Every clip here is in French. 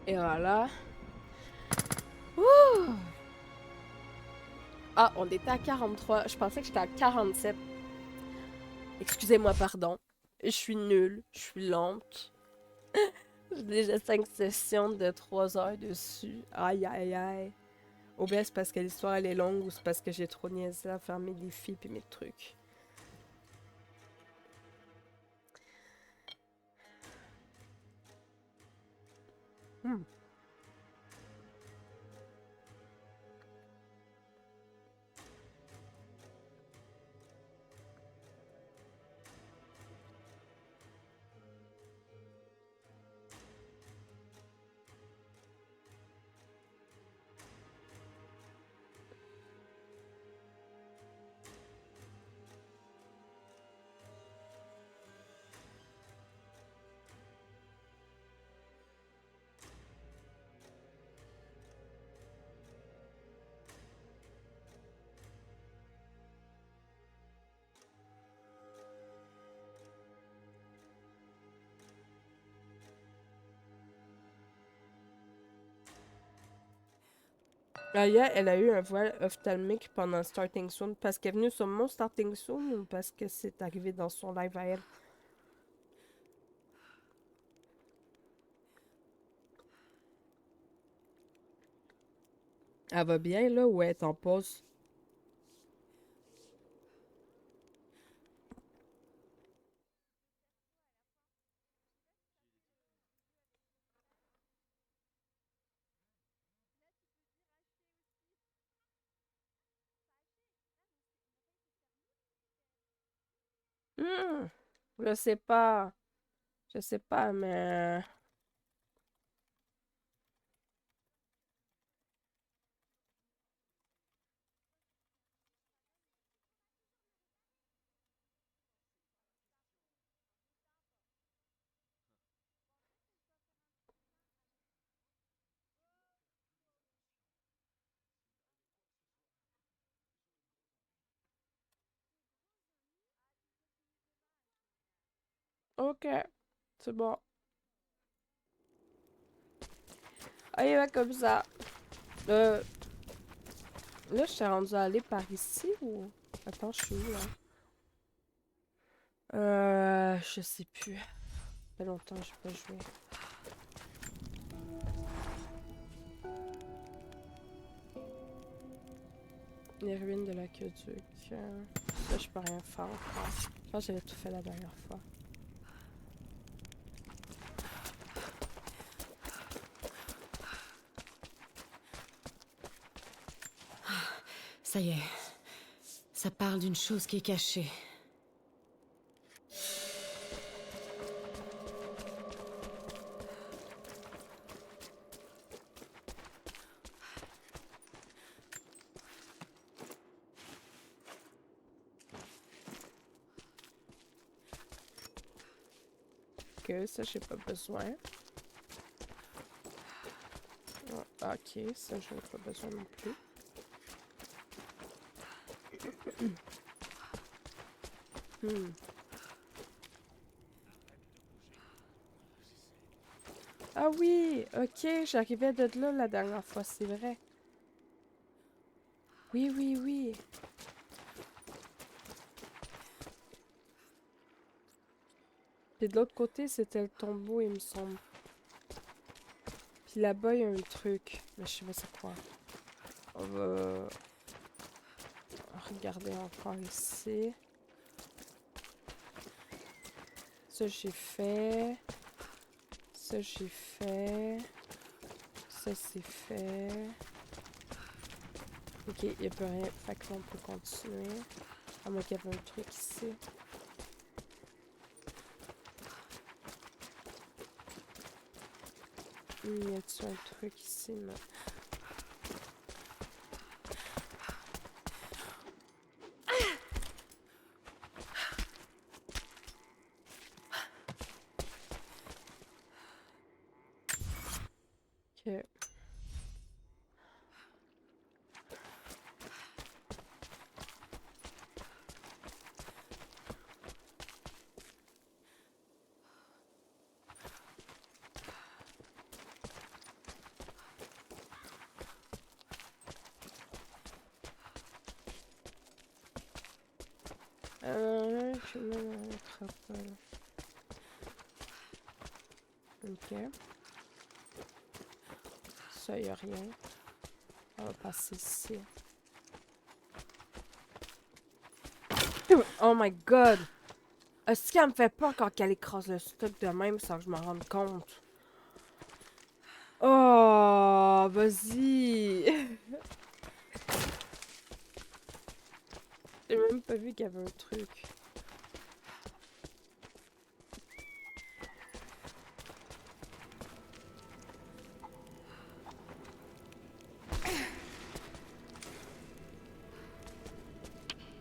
Et voilà. Ouh! Ah, on était à 43. Je pensais que j'étais à 47. Excusez-moi, pardon. Je suis nulle. Je suis lente. J'ai déjà 5 sessions de 3 heures dessus. Aïe, aïe, aïe. Ou bien c'est parce que l'histoire elle est longue ou c'est parce que j'ai trop niaisé à faire mes défis puis mes trucs. Hmm. Aya, elle a eu un voile ophtalmique pendant Starting Soon parce qu'elle est venue sur mon Starting Soon ou parce que c'est arrivé dans son live à elle. Elle va bien là ou elle est en pause? Hmm. Je sais pas. Je sais pas, mais. Ok. C'est bon. Allez, va comme ça. Euh, Là, je suis rendue à aller par ici ou. Attends, je suis où là? Je sais plus. Ça fait longtemps que j'ai pas joué. Les ruines de l'aqueduc. Ça, je peux rien faire encore. Je pense que j'avais tout fait la dernière fois. Ça y est. Ça parle d'une chose qui est cachée. Ok, ça, j'ai pas besoin. Ok, ça, je n'ai pas besoin non plus. Hmm. Ah oui, ok, j'arrivais de là la dernière fois, c'est vrai. Oui, oui, oui. Puis de l'autre côté, c'était le tombeau, il me semble. Puis là-bas, il y a un truc. Mais je sais pas c'est quoi. On va regarder encore ici. Ça, j'ai fait. Ça, j'ai fait. Ça, c'est fait. Ok, il n'y a plus rien. Fait qu'on peut continuer. À moins qu'il y avait un truc ici. Y a-t-il un truc ici? Non. Ok. Ok. Ça, y a rien. On va passer ici. Oh my god! Est-ce qu'elle me fait peur quand elle écrase le stock de même sans que je m'en rende compte? Oh, vas-y! J'ai même pas vu qu'il y avait un truc.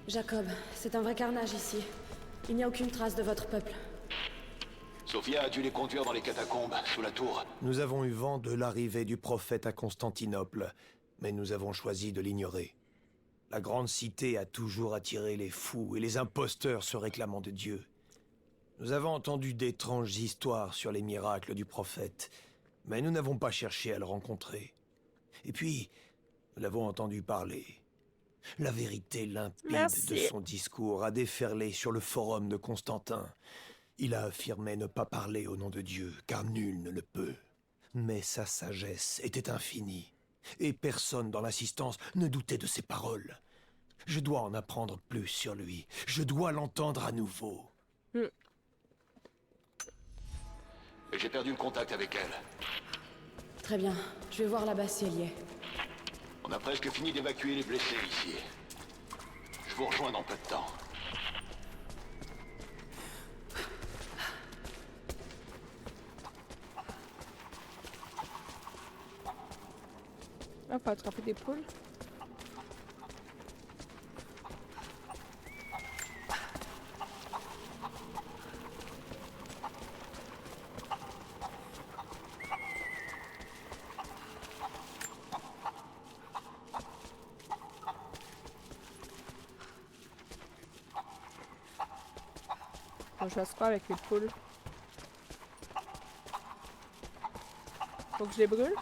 Jacob, c'est un vrai carnage ici. Il n'y a aucune trace de votre peuple. Sophia a dû les conduire dans les catacombes, sous la tour. Nous avons eu vent de l'arrivée du prophète à Constantinople, mais nous avons choisi de l'ignorer. La grande cité a toujours attiré les fous et les imposteurs se réclamant de Dieu. Nous avons entendu d'étranges histoires sur les miracles du prophète, mais nous n'avons pas cherché à le rencontrer. Et puis, nous l'avons entendu parler. La vérité limpide de son discours a déferlé sur le forum de Constantin. Il a affirmé ne pas parler au nom de Dieu, car nul ne le peut. Mais sa sagesse était infinie, et personne dans l'assistance ne doutait de ses paroles. Je dois en apprendre plus sur lui. Je dois l'entendre à nouveau. J'ai perdu le contact avec elle. Très bien, je vais voir là-bas si elle y est. On a presque fini d'évacuer les blessés ici. Je vous rejoins dans peu de temps. Ah, faut attraper des poules. Bon, je fasse quoi avec les poules? Faut que je les brûle?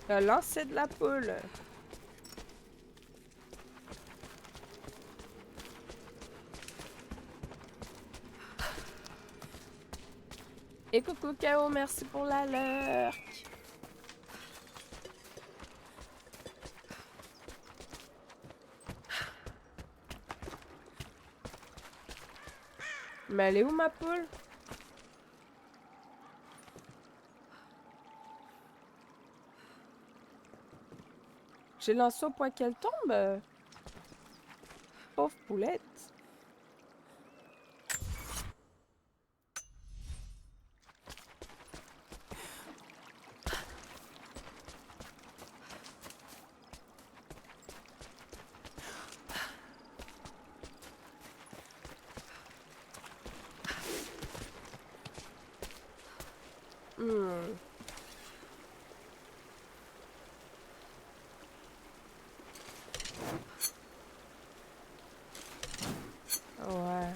Le lancer de la poule. Et coucou K.O, merci pour la lurk. Mais elle est où ma poule? J'ai lancé au point qu'elle tombe. Pauvre poulette. Ouais.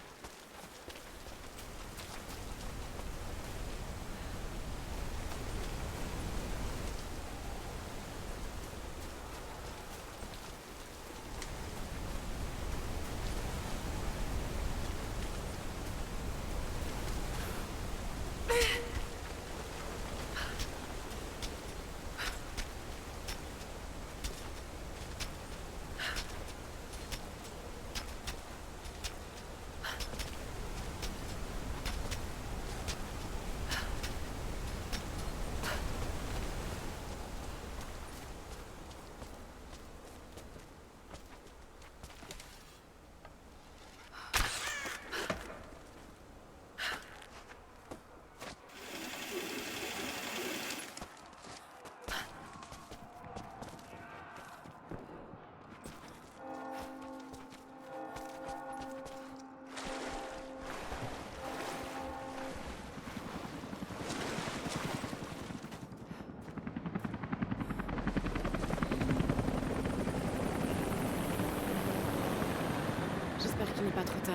n'est pas trop tard.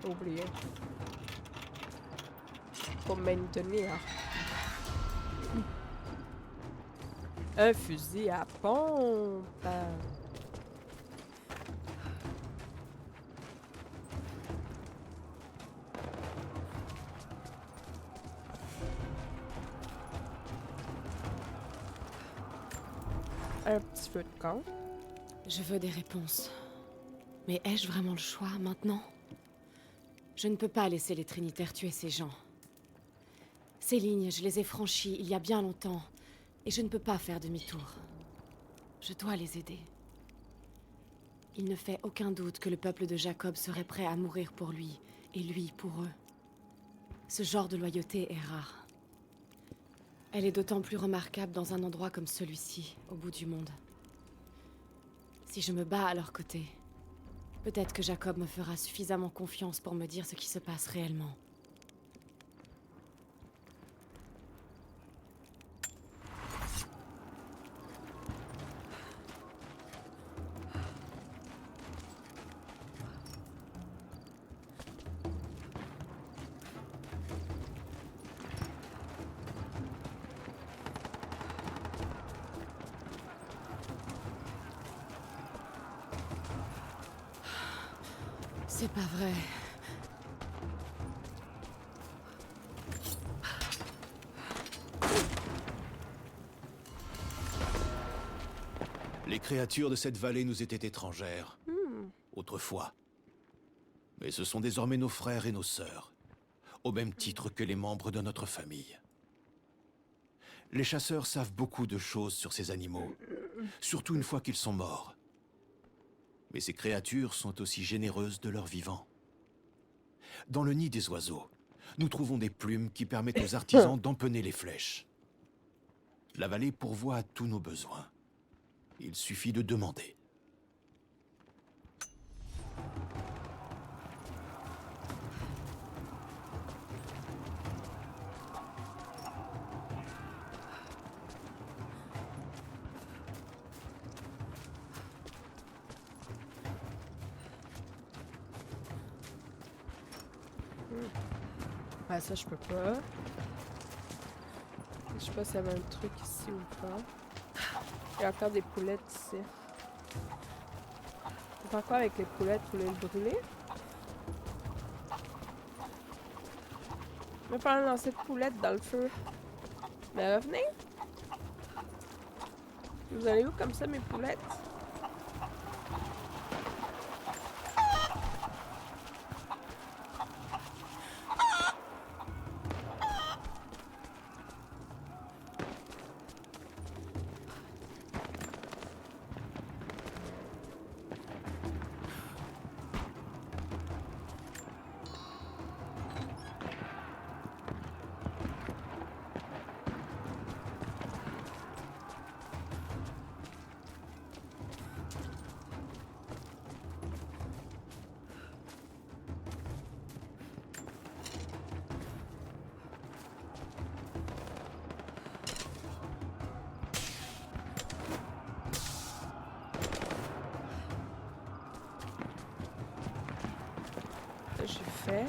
Oublié. Faut maintenir. Un fusil à pompe. Un petit feu de camp. Je veux des réponses. Mais ai-je vraiment le choix maintenant? Je ne peux pas laisser les Trinitaires tuer ces gens. Ces lignes, je les ai franchies il y a bien longtemps, et je ne peux pas faire demi-tour. Je dois les aider. Il ne fait aucun doute que le peuple de Jacob serait prêt à mourir pour lui, et lui pour eux. Ce genre de loyauté est rare. Elle est d'autant plus remarquable dans un endroit comme celui-ci, au bout du monde. Si je me bats à leur côté, peut-être que Jacob me fera suffisamment confiance pour me dire ce qui se passe réellement. C'est pas vrai. Les créatures de cette vallée nous étaient étrangères, autrefois. Mais ce sont désormais nos frères et nos sœurs, au même titre que les membres de notre famille. Les chasseurs savent beaucoup de choses sur ces animaux, surtout une fois qu'ils sont morts. Mais ces créatures sont aussi généreuses de leur vivant. Dans le nid des oiseaux, nous trouvons des plumes qui permettent aux artisans d'empenner les flèches. La vallée pourvoit à tous nos besoins. Il suffit de demander. Ouais, ça, je peux pas. Je sais pas s'il y avait un truc ici ou pas. Il y a encore des poulettes ici. On fait quoi avec les poulettes? Vous les brûler? Je vais pas lancer de poulettes dans le feu. Mais revenez! Vous allez où comme ça, mes poulettes? J'ai fait.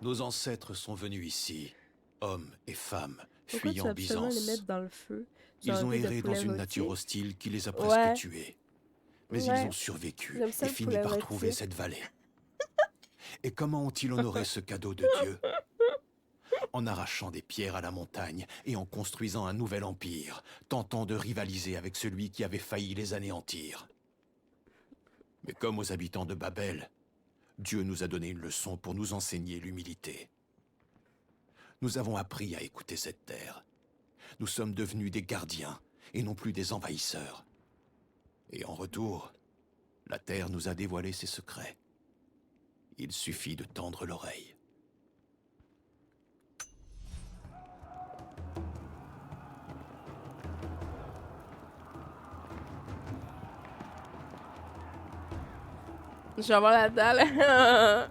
Nos ancêtres sont venus ici, hommes et femmes, Pourquoi tu fuyant veux absolument les Byzance. mettre dans le feu? Tu Ils as ont envie de erré dans poulet une rôti? nature hostile qui les a Ouais. presque tués. Mais Ouais. ils ont survécu J'aime ça, et le fini poulet par rôti. trouver cette vallée. Et comment ont-ils honoré ce cadeau de Dieu? En arrachant des pierres à la montagne et en construisant un nouvel empire, tentant de rivaliser avec celui qui avait failli les anéantir. Mais comme aux habitants de Babel, Dieu nous a donné une leçon pour nous enseigner l'humilité. Nous avons appris à écouter cette terre. Nous sommes devenus des gardiens et non plus des envahisseurs. Et en retour, la terre nous a dévoilé ses secrets. Il suffit de tendre l'oreille. Je vais avoir la dalle.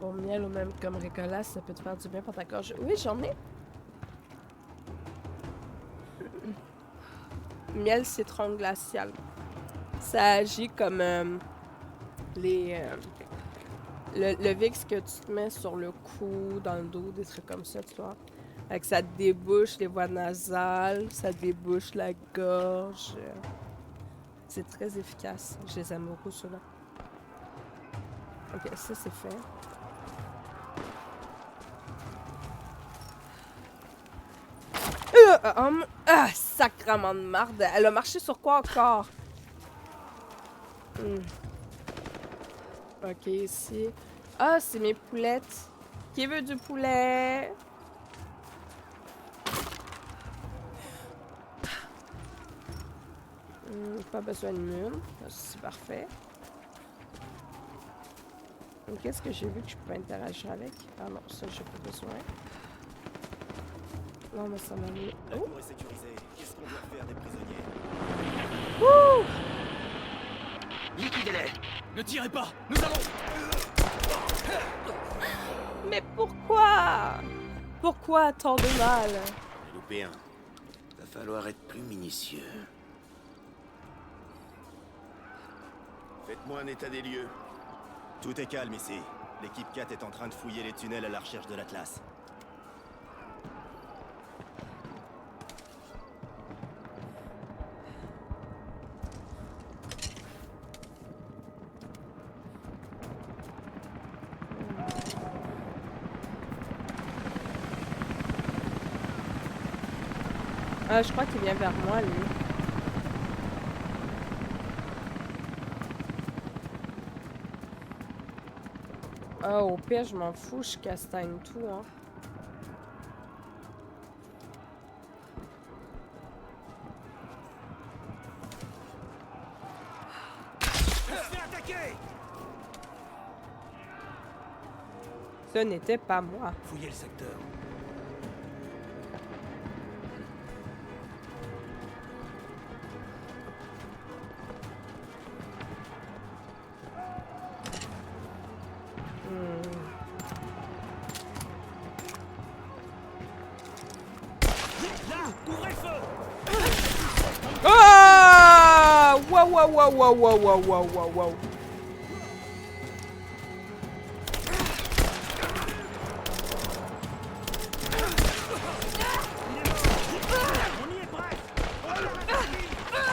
Au miel ou même comme Ricola, ça peut te faire du bien pour ta gorge. Oui, j'en ai. Miel citron glacial. Ça agit comme le Vicks que tu te mets sur le cou, dans le dos, des trucs comme ça, tu vois. Fait que ça débouche les voies nasales, ça débouche la gorge. C'est très efficace. Je les aime beaucoup, ceux-là. Ok, ça c'est fait. Sacrement de marde. Elle a marché sur quoi encore? Ok, ici. Ah, c'est mes poulettes. Qui veut du poulet? Pas besoin de mule. C'est parfait. Qu'est-ce que j'ai vu que je peux interagir avec? Ah non, ça j'ai pas besoin. Non, mais ça m'a mis. La Oh! cour est sécurisée. Qu'est-ce qu'on doit faire des prisonniers? Wouh! Liquidez-les! Ne tirez pas! Nous allons... Mais pourquoi? Pourquoi tant de mal? J'ai loupé un. Va falloir être plus minutieux. Faites-moi un état des lieux. Tout est calme ici. L'équipe 4 est en train de fouiller les tunnels à la recherche de l'Atlas. Ah, je crois qu'il vient vers moi, lui. Ah, au pire, je m'en fous, je castagne tout, hein. Ce n'était pas moi. Fouillez le secteur. Ah! Wow, wow, wow, wow, wow, wow, wow, wow, wow.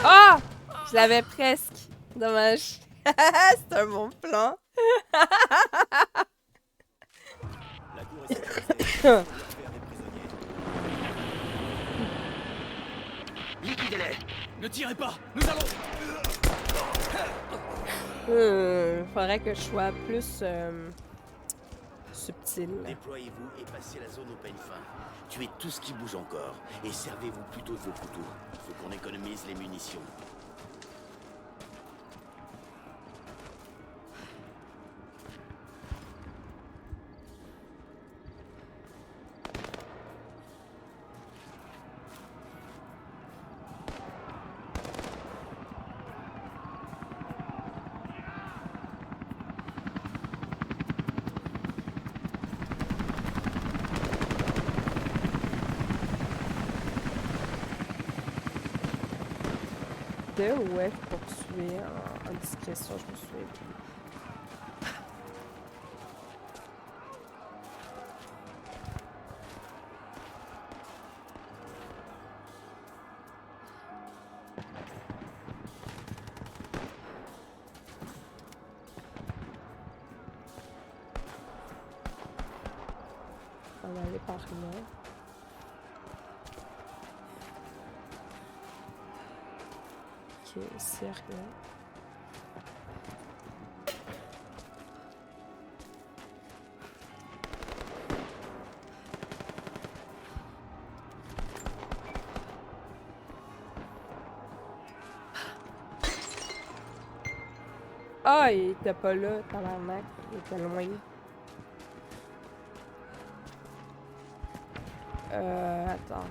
Ah! Je l'avais presque. Dommage. C'est un bon plan. La cour est sécurisée. On doit faire des prisonniers. Liquidez-les! Ne tirez pas! Nous allons... Faudrait que je sois plus subtil. Déployez-vous et passez la zone au peigne fin. Tuez tout ce qui bouge encore. Et servez-vous plutôt de vos couteaux. Faut qu'on économise les munitions. De où est poursuivre? En discrétion, je me souviens. On va aller par là. Ok, c'est rien. Ah, il était pas là, tabarnak. Il était loin. Attends.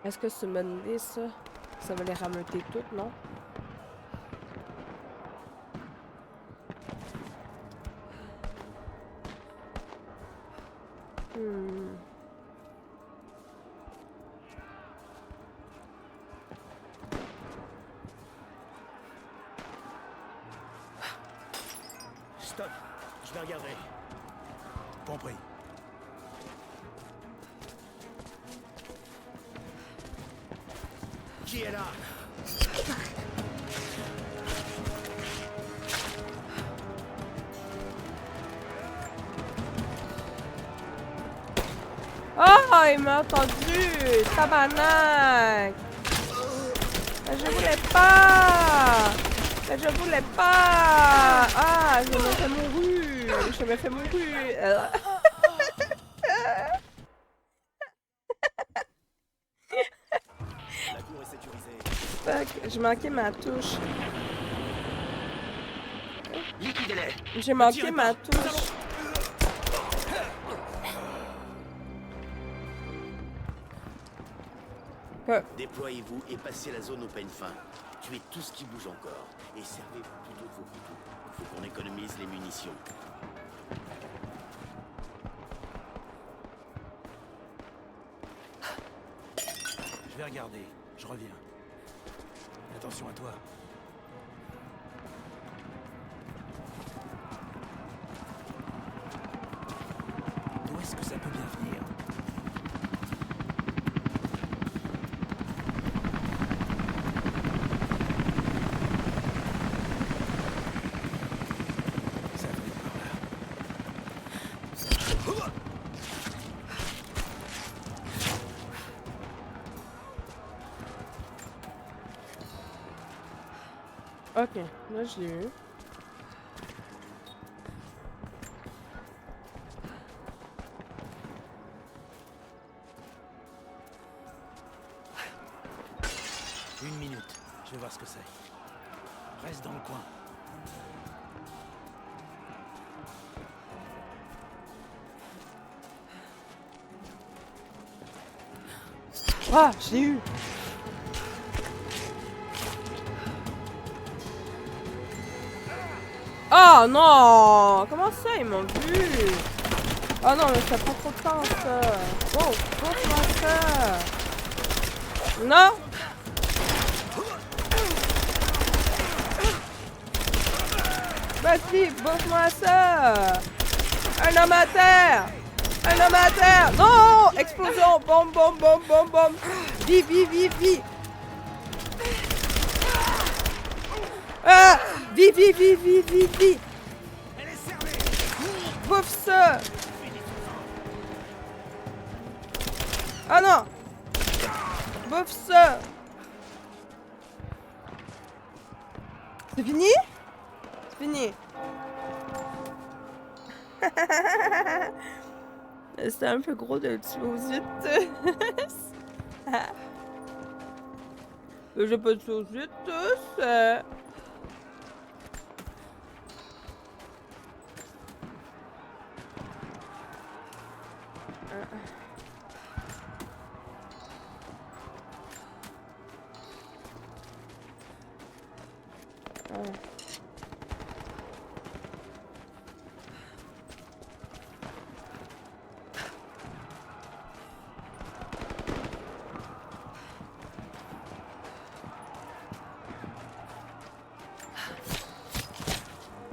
Est-ce que c'est une bonne idée, ça? Ça va les rameuter toutes, non? Stop, je vais regarder. Compris. Qui est là? Oh, il m'a entendu! Tabarnak! Mais je voulais pas! Mais je voulais pas! Ah, je me fais mourir! Je me fais mourir! La cour est sécurisée. Fuck, j'ai manqué ma touche. Liquidez-les! J'ai manqué ma touche. Déployez-vous et passez la zone au peigne fin. Tuez tout ce qui bouge encore. Et servez-vous plutôt de vos couteaux. Faut qu'on économise les munitions. Je vais regarder. Je reviens. Attention à toi. D'où est-ce que ça peut bien venir? Ça venait par là. Ok, là je l'ai eu. Une minute. Je vais voir ce que c'est. Reste dans le coin. Ah, je l'ai eu! Oh non! Comment ça, ils m'ont vu? Oh non, mais ça prend trop de temps, ça! Oh, comment ça? Non! Vas-y, bouffe-moi ça! Un homme à terre! Un homme à terre! Non! Explosion! Bombe, bombe, bombe, bombe, bombe! Vie, vie, vie, vie! Ah! Vie, vie, vie, vie, vie, vie! Bouffe ça! Ah non! Bouffe ça! C'est fini? C'est fini. C'était un peu gros de le tuer aux huit. J'ai pas tué aux huit tous. Ah.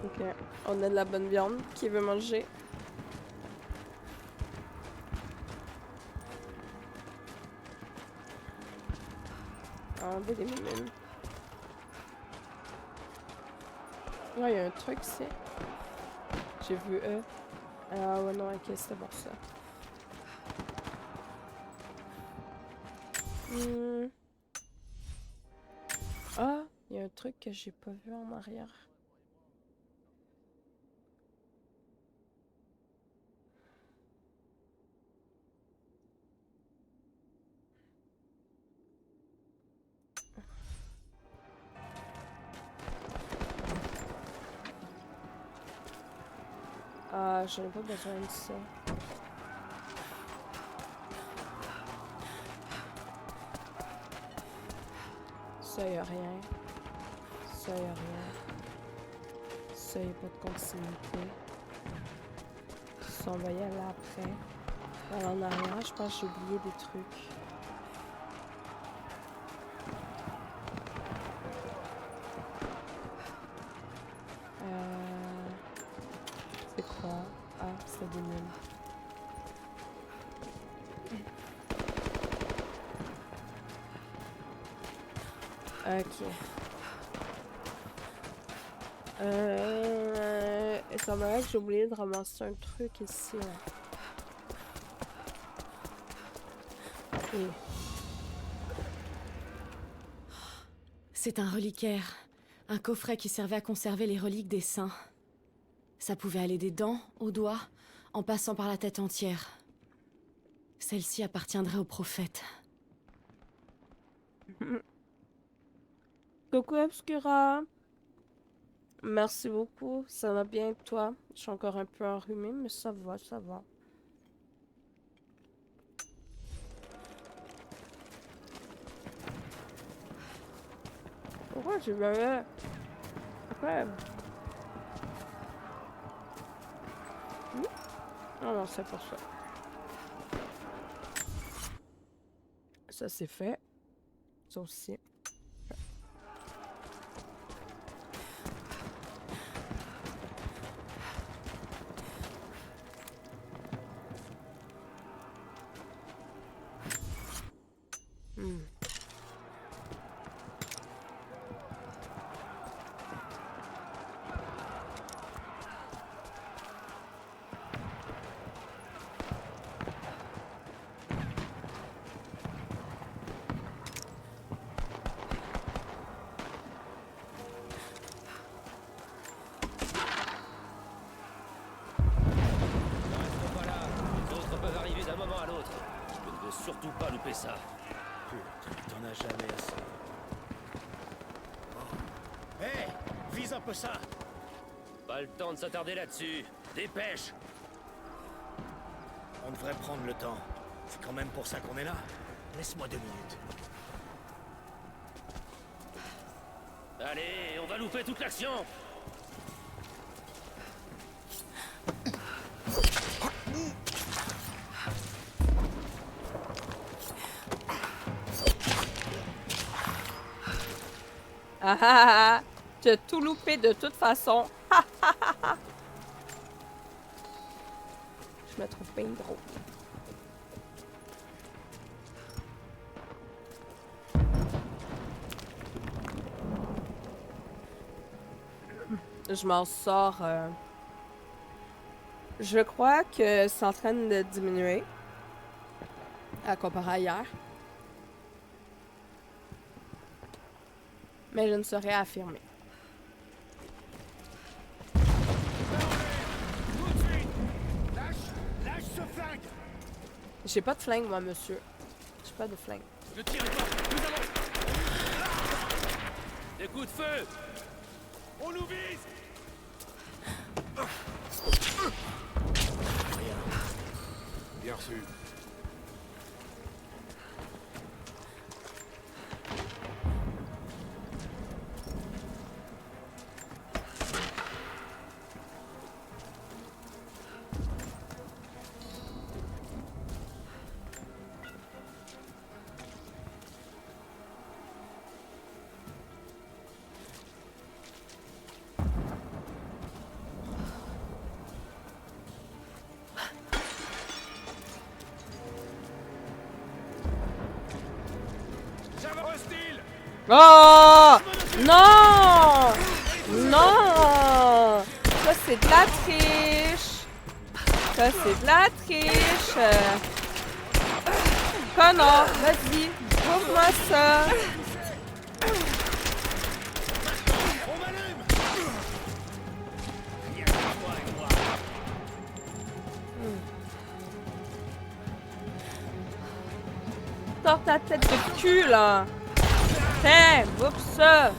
Ok, on a de la bonne viande. Qui veut manger? Ah, on veut des mimines. Ouais, il y a un truc ici. J'ai vu eux. Ah ouais, non, ok, c'était pour ça. Ah, il y a un truc que j'ai pas vu en arrière. Ah, j'en ai pas besoin de ça. Ça, y a rien. Ça, y a rien. Ça, y a pas de continuité. Ça, on va y aller après. Alors, en arrière, je pense que j'ai oublié des trucs. C'est quoi? Ah, c'est des mines. Ok. Il semblerait que j'ai oublié de ramasser un truc ici. Là. Et... C'est un reliquaire. Un coffret qui servait à conserver les reliques des saints. Ça pouvait aller des dents aux doigts, en passant par la tête entière. Celle-ci appartiendrait au prophète. Coucou Obscura! Merci beaucoup, ça va bien toi? Je suis encore un peu enrhumée, mais ça va, ça va. Pourquoi je vais... Ouais. Ah non, c'est pour ça. Ça c'est fait. Ça aussi. Surtout pas louper ça. Putain, t'en as jamais assez. Hé, vise un peu ça. Pas le temps de s'attarder là-dessus. Dépêche. On devrait prendre le temps. C'est quand même pour ça qu'on est là. Laisse-moi 2 minutes. Allez, on va louper toute l'action. Ah ah ah ah! Tu as tout loupé de toute façon. Je me trouve bien drôle. Je m'en sors. Je crois que c'est en train de diminuer. À comparer à hier. Mais je ne saurais affirmer. Lâche ce flingue. J'ai pas de flingue, moi, monsieur. J'ai pas de flingue. Ne tirez pas. Nous allons. Des coups de feu. On nous vise. Bien reçu. Oh! Non! Non! Ça, c'est de la triche! Ça, c'est de la triche! Connard, vas-y, ouvre-moi ça! Sors ta tête de cul, là! Tiens, bouffe ça!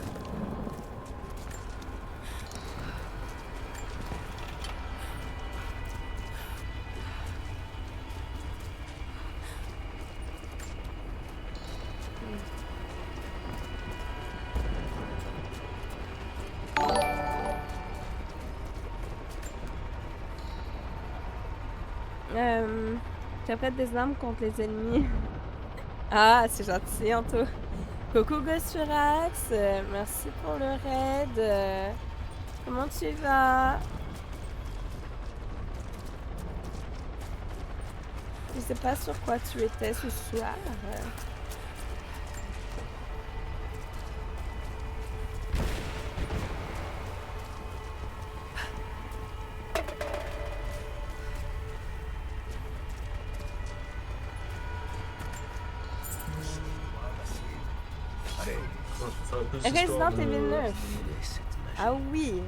Tu as fait des armes contre les ennemis. Ah, c'est gentil, Anto. Coucou Gosfurax, merci pour le raid. Comment tu vas? Je sais pas sur quoi tu étais ce soir. Resident Evil 9. Ah oui.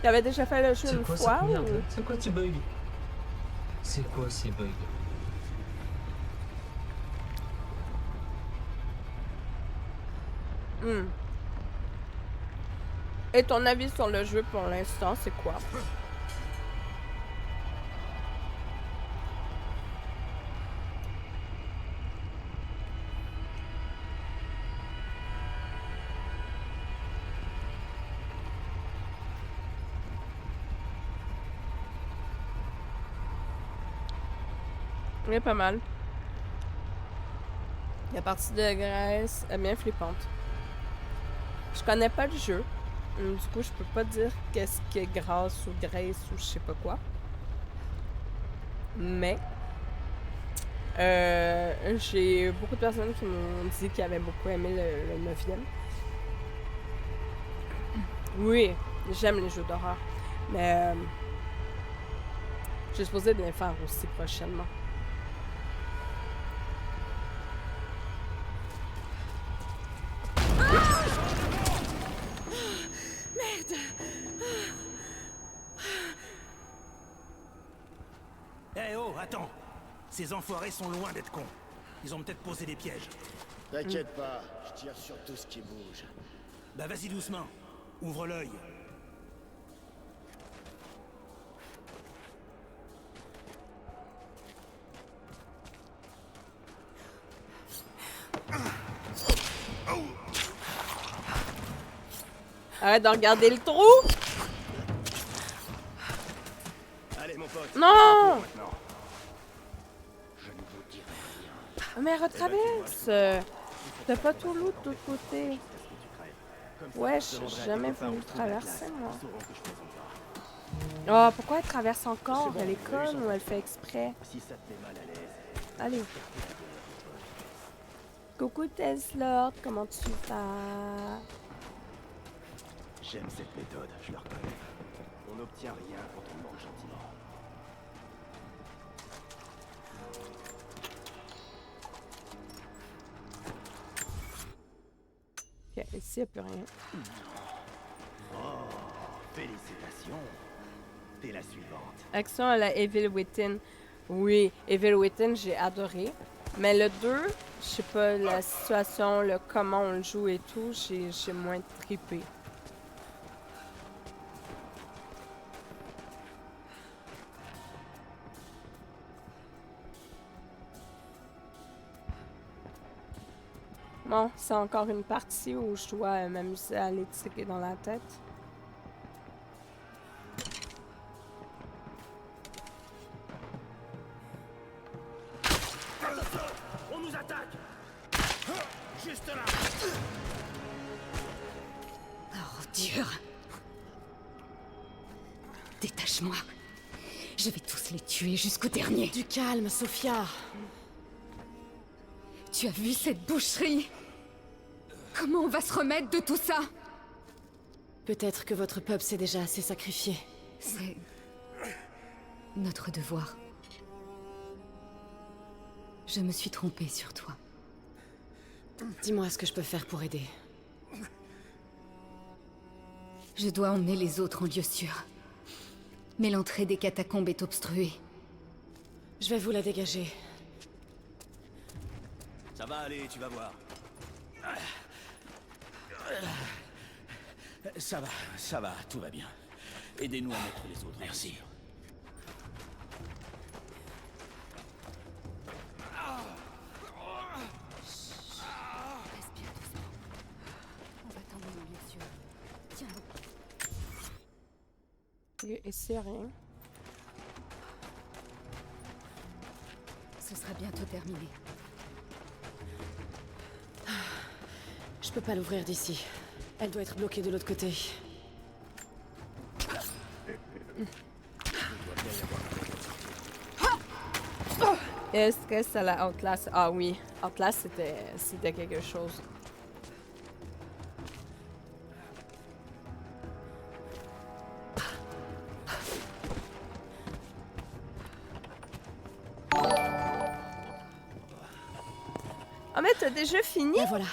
T'avais déjà fait le jeu une fois ou... C'est quoi ces bugs? C'est quoi ces bugs? Et ton avis sur le jeu pour l'instant, c'est quoi? Oui, pas mal. La partie de Grèce est bien flippante. Je connais pas le jeu. Du coup, je peux pas dire qu'est-ce que Grâce ou Grèce ou je sais pas quoi. Mais j'ai beaucoup de personnes qui m'ont dit qu'ils avaient beaucoup aimé le 9e. Oui, j'aime les jeux d'horreur. Mais j'ai supposé de les faire aussi prochainement. Eh oh, attends! Ces enfoirés sont loin d'être cons. Ils ont peut-être posé des pièges. T'inquiète pas, je tire sur tout ce qui bouge. Bah vas-y doucement. Ouvre l'œil. Arrête de regarder le trou! Allez mon pote. Non! Maintenant. Je ne vous dirai rien. Mais retraverse! T'as pas tout l'autre de l'autre côté. Ouais, j'ai jamais voulu traverser, moi. Oh, pourquoi elle traverse encore? Elle est conne ou elle fait exprès? Si ça te met mal à l'aise. Allez. Coucou Teslord, comment tu vas? J'aime cette méthode, je le reconnais. On n'obtient rien quand on demande gentiment. Ok, ici, il n'y a plus rien. Oh, félicitations. T'es la suivante. Action à la Evil Within. Oui, Evil Within, j'ai adoré. Mais le 2, je sais pas, la situation, le comment on le joue et tout, j'ai moins trippé. Bon, c'est encore une partie où je dois m'amuser à aller tirer dans la tête. On nous attaque! Juste là! Oh Dieu! Détache-moi. Je vais tous les tuer jusqu'au dernier. Du calme, Sophia. Tu as vu cette boucherie? Comment on va se remettre de tout ça? Peut-être que votre peuple s'est déjà assez sacrifié. C'est... notre devoir. Je me suis trompée sur toi. Dis-moi ce que je peux faire pour aider. Je dois emmener les autres en lieu sûr. Mais l'entrée des catacombes est obstruée. Je vais vous la dégager. Ça va aller, tu vas voir. Ça va, tout va bien. Aidez-nous à mettre les autres. Merci. Respire doucement. On va t'emmener en lieu sûr. Tiens bon. Et c'est rien. Ce sera bientôt terminé. Je peux pas l'ouvrir d'ici. Elle doit être bloquée de l'autre côté. Est-ce que c'est la Outlast? Ah oui, Outlast c'était quelque chose. Ah mais t'as déjà fini? Et voilà.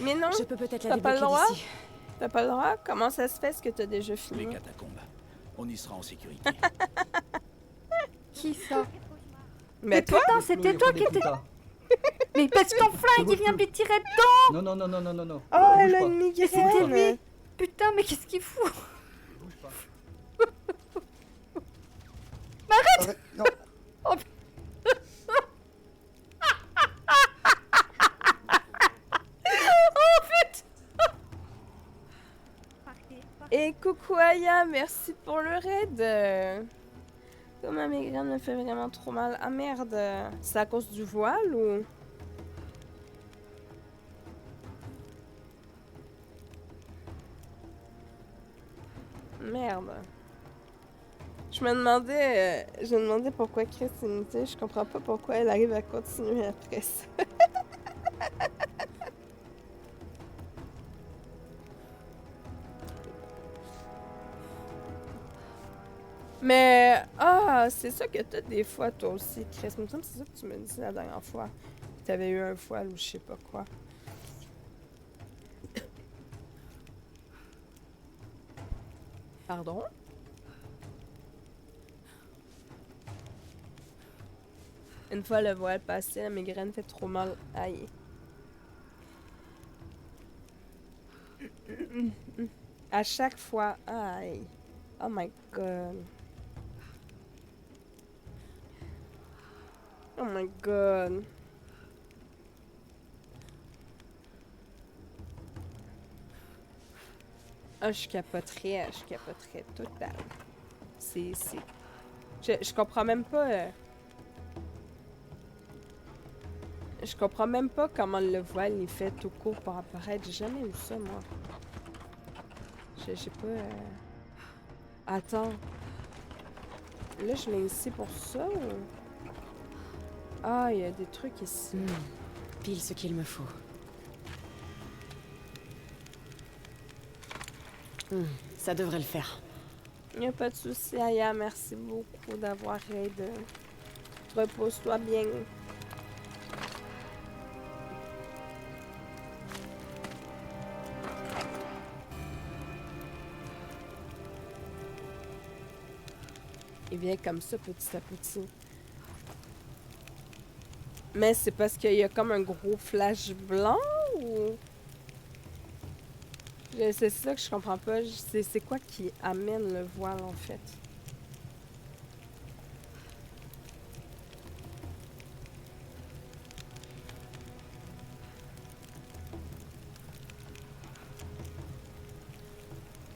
Mais non, Je peux peut-être la t'as pas le débloquer droit? d'ici. T'as pas le droit? Comment ça se fait ce que t'as déjà fini? Les catacombes. On y sera en sécurité. Qui ça? Mais toi? Putain, c'était toi qui étais... Mais parce que ton flingue, il vient de lui tirer dedans! Non, non, non, non, non, non, non. Oh, elle Bouge a pas. une Mais c'était migraine! lui! Putain, mais qu'est-ce qu'il fout? Bouge pas. Arrête! Non. Oh, Et coucou Aya, merci pour le raid! Comme ma migraine me fait vraiment trop mal. Ah merde! C'est à cause du voile ou... Merde. Je me demandais pourquoi Chris imitait. Je comprends pas pourquoi elle arrive à continuer après ça. Mais, c'est ça que t'as des fois, toi aussi, Chris. Il me semble que c'est ça que tu me disais la dernière fois. T'avais eu un voile ou je sais pas quoi. Pardon? Une fois le voile passé, la migraine fait trop mal. Aïe. À chaque fois. Aïe. Oh my god. Oh my god. Ah, je capoterais total. Je comprends même pas. Je comprends même pas comment le voile est fait tout court pour apparaître. J'ai jamais eu ça, moi. J'ai pas. Attends. Là, je l'ai ici pour ça ou... Ah, il y a des trucs ici. Pile ce qu'il me faut. Ça devrait le faire. Il n'y a pas de souci, Aya. Merci beaucoup d'avoir aidé. Repose-toi bien. Il vient comme ça, petit à petit. Mais c'est parce qu'il y a comme un gros flash blanc ou... C'est ça que je comprends pas. C'est quoi qui amène le voile, en fait?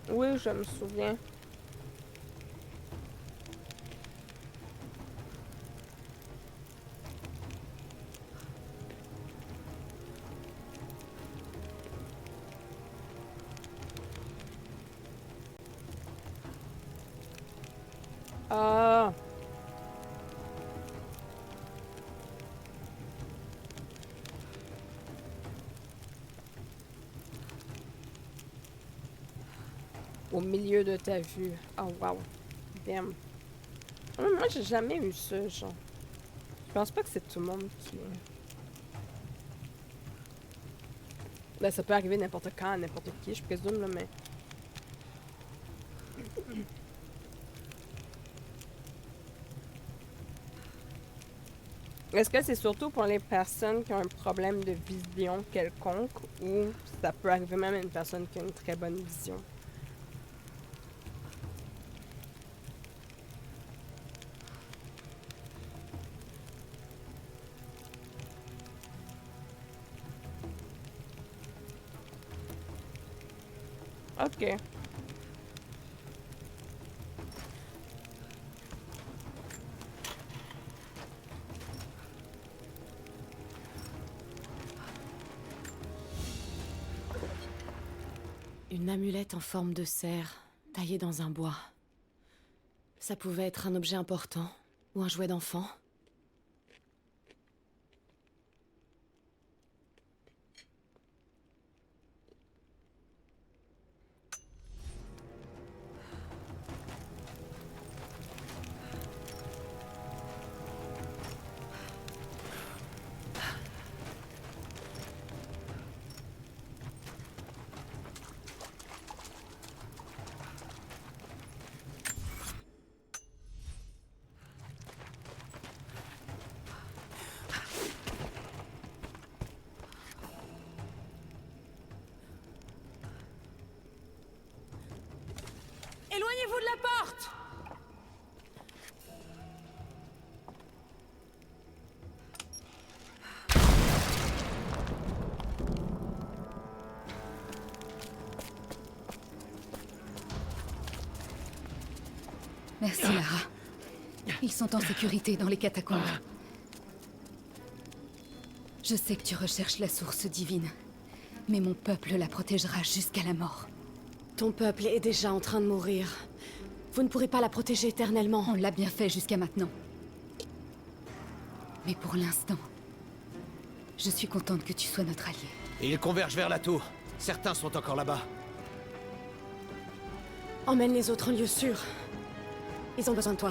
Oui, je me souviens. Ah. Au milieu de ta vue. Oh wow. Damn. Moi j'ai jamais eu ça, genre. Je pense pas que c'est tout le monde qui... Ben, ça peut arriver n'importe quand, à n'importe qui, je présume, là, mais... Est-ce que c'est surtout pour les personnes qui ont un problème de vision quelconque, ou ça peut arriver même à une personne qui a une très bonne vision? Ok. Une amulette en forme de cerf, taillée dans un bois. Ça pouvait être un objet important, ou un jouet d'enfant. Éloignez-vous de la porte! Merci, Lara. Ils sont en sécurité dans les catacombes. Je sais que tu recherches la source divine, mais mon peuple la protégera jusqu'à la mort. Ton peuple est déjà en train de mourir. Vous ne pourrez pas la protéger éternellement. On l'a bien fait jusqu'à maintenant. Mais pour l'instant, je suis contente que tu sois notre allié. Et ils convergent vers la tour. Certains sont encore là-bas. Emmène les autres en lieu sûr. Ils ont besoin de toi.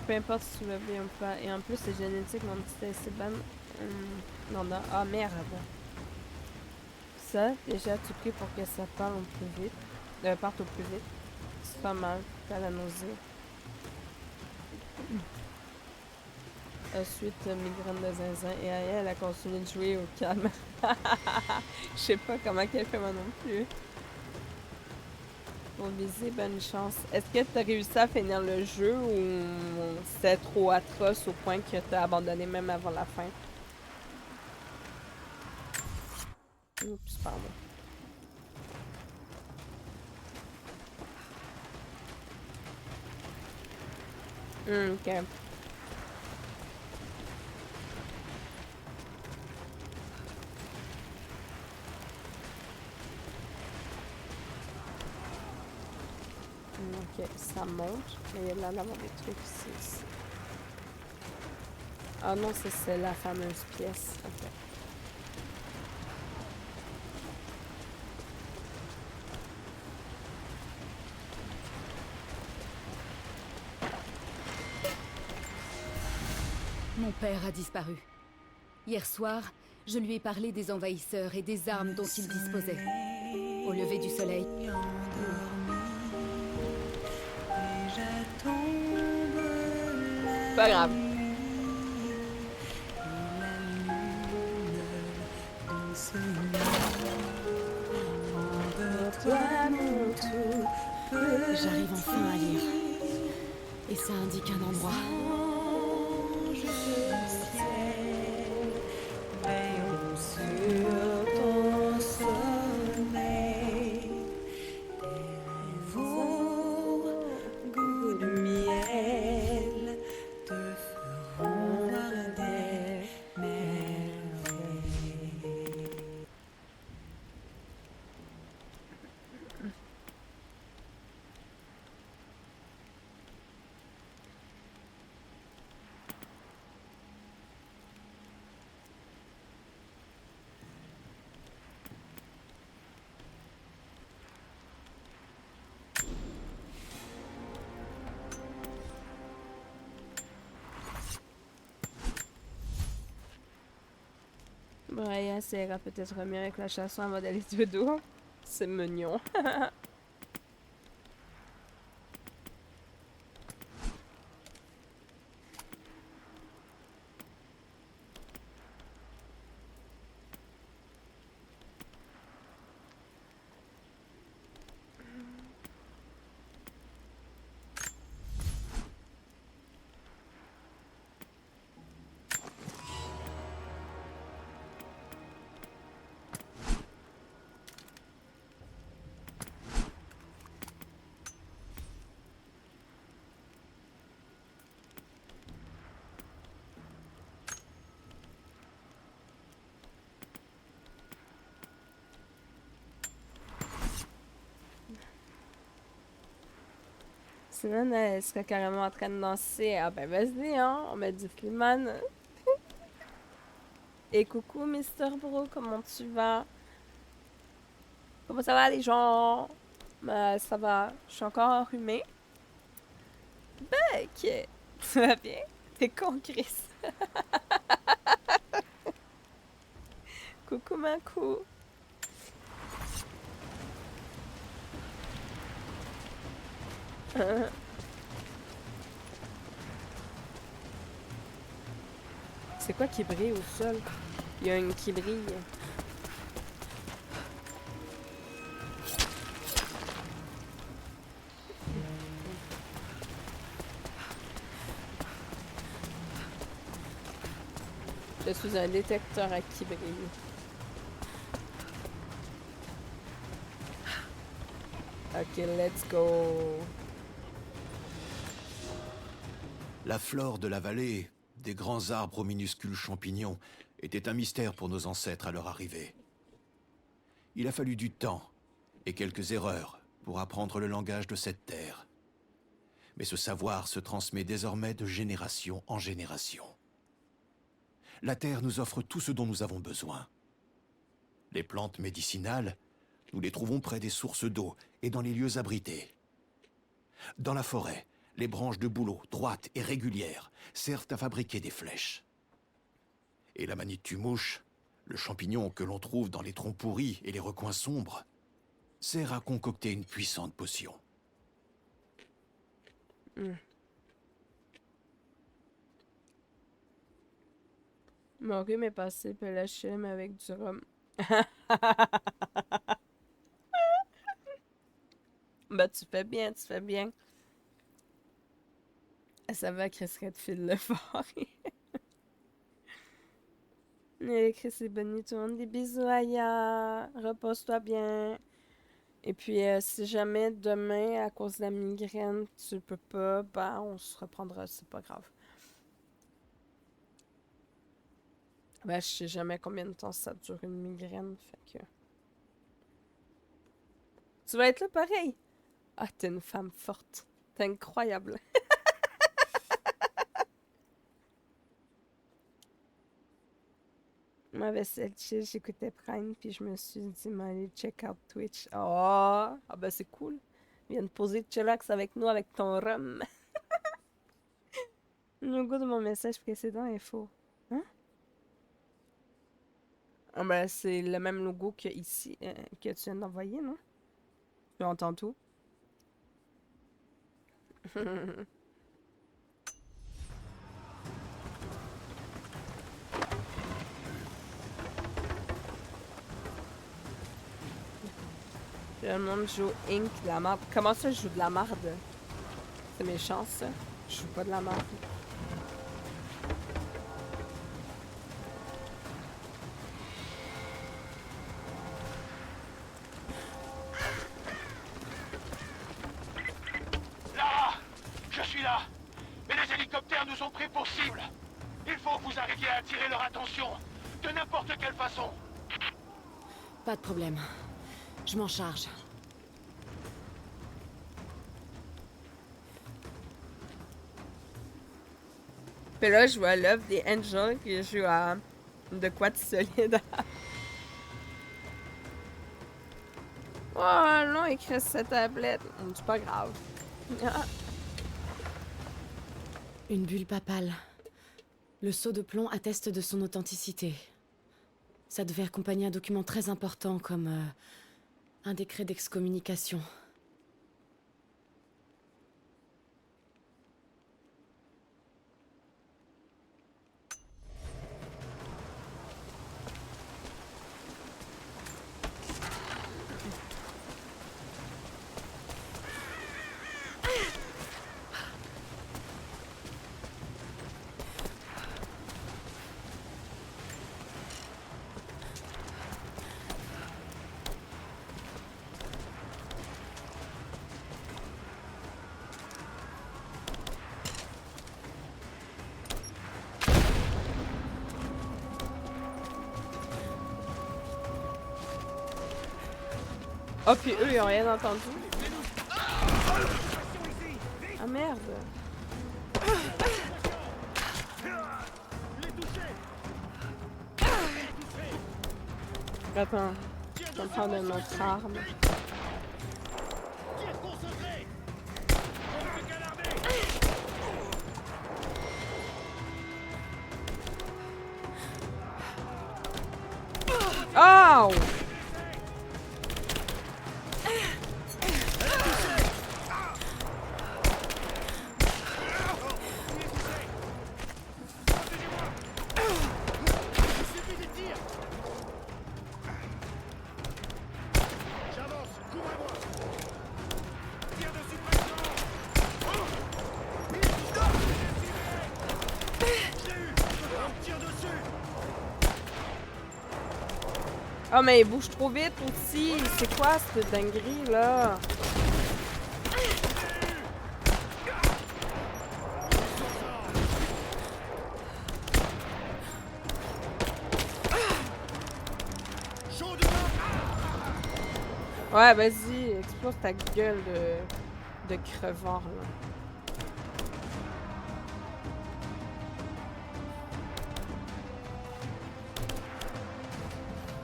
Peu importe si tu veux bien ou pas. Et en plus, c'est génétique, mon petit Esteban. Non, non. Ah, merde. Ça, déjà, tu pries pour que ça parle au plus vite. Parte au plus vite. C'est pas mal. T'as la nausée. Ensuite, migraine de zinzin. Et elle a continué de jouer au calme. Je sais pas comment qu'elle fait moi non plus. Pour viser, bonne chance. Est-ce que tu as réussi à finir le jeu ou c'est trop atroce au point que tu as abandonné même avant la fin? Oups, pardon. Ok. Ok, ça monte. Mais il y a l'air d'avoir des trucs ici. Ah non, c'est la fameuse pièce. Ok. Mon père a disparu. Hier soir, je lui ai parlé des envahisseurs et des armes dont ils disposaient. Au lever du soleil, pas grave. J'arrive enfin à lire. Et ça indique un endroit. Brian ça ira peut-être mieux avec la chanson avant d'aller dodo. C'est mignon. Sinon, elle serait carrément en train de danser. Ah ben vas-y, hein, on met du Fliman. Et coucou, Mister Bro, comment tu vas? Comment ça va, les gens? Ben, ça va. Je suis encore enrhumée. Ben, ok. Tu vas bien? T'es con, Chris. Coucou, Makou. C'est quoi qui brille au sol? Il y a une qui brille. Je suis un détecteur à qui brille. Ok, let's go. La flore de la vallée, des grands arbres aux minuscules champignons, était un mystère pour nos ancêtres à leur arrivée. Il a fallu du temps et quelques erreurs pour apprendre le langage de cette terre. Mais ce savoir se transmet désormais de génération en génération. La terre nous offre tout ce dont nous avons besoin. Les plantes médicinales, nous les trouvons près des sources d'eau et dans les lieux abrités. Dans la forêt, les branches de bouleau, droites et régulières, servent à fabriquer des flèches. Et la manitue-mouche, le champignon que l'on trouve dans les troncs pourris et les recoins sombres, sert à concocter une puissante potion. Mon rhume est passé, puis là, je suis mais avec du rhum. Bah, tu fais bien, tu fais bien. Ça va, Chris Redfield le fort. Chris et Bonnie, tout le monde, des bisous, Aya. Repose-toi bien. Et puis, si jamais demain, à cause de la migraine, tu peux pas, bah, on se reprendra, c'est pas grave. Ben, je sais jamais combien de temps ça dure une migraine, fait que... Tu vas être là pareil? Ah, t'es une femme forte. T'es incroyable. Ma vaisselle chill, j'écoutais Prime, puis je me suis dit, m'aller check out Twitch. Oh! Ah ben c'est cool. Viens de poser chillax avec nous avec ton rhum. Le logo de mon message précédent est faux. Hein? Ah ben c'est le même logo que ici, que tu viens d'envoyer, non? Tu entends tout? Le monde joue Inc. de la marde. Comment ça, je joue de la marde? C'est méchant, ça. Je joue pas de la marde. Lara! Je suis là! Mais les hélicoptères nous ont pris pour cible! Il faut que vous arriviez à attirer leur attention! De n'importe quelle façon! Pas de problème. Je m'en charge. Puis là, je joue à Love des Angels, puis je joue à de quoi de solide. Oh non, écrit sur cette tablette. C'est pas grave. Ah. Une bulle papale. Le sceau de plomb atteste de son authenticité. Ça devait accompagner un document très important comme un décret d'excommunication. Oh, puis eux, ils ont rien entendu. Ah merde. Attends, je vais prendre une autre arme. Oh! Oh mais il bouge trop vite aussi. C'est quoi cette dinguerie là? Ouais, vas-y, explose ta gueule de crevard là.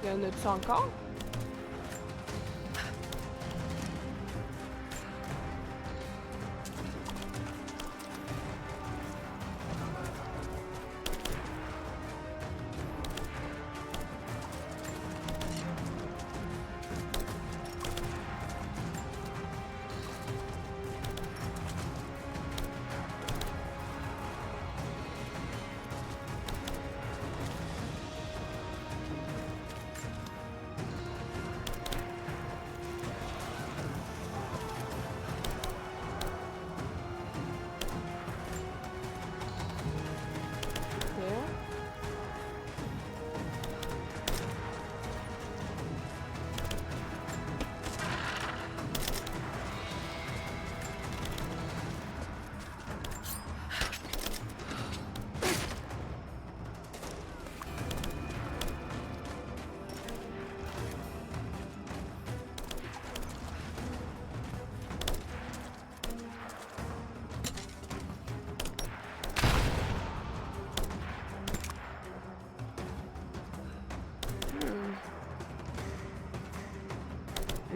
Il y en a-tu encore?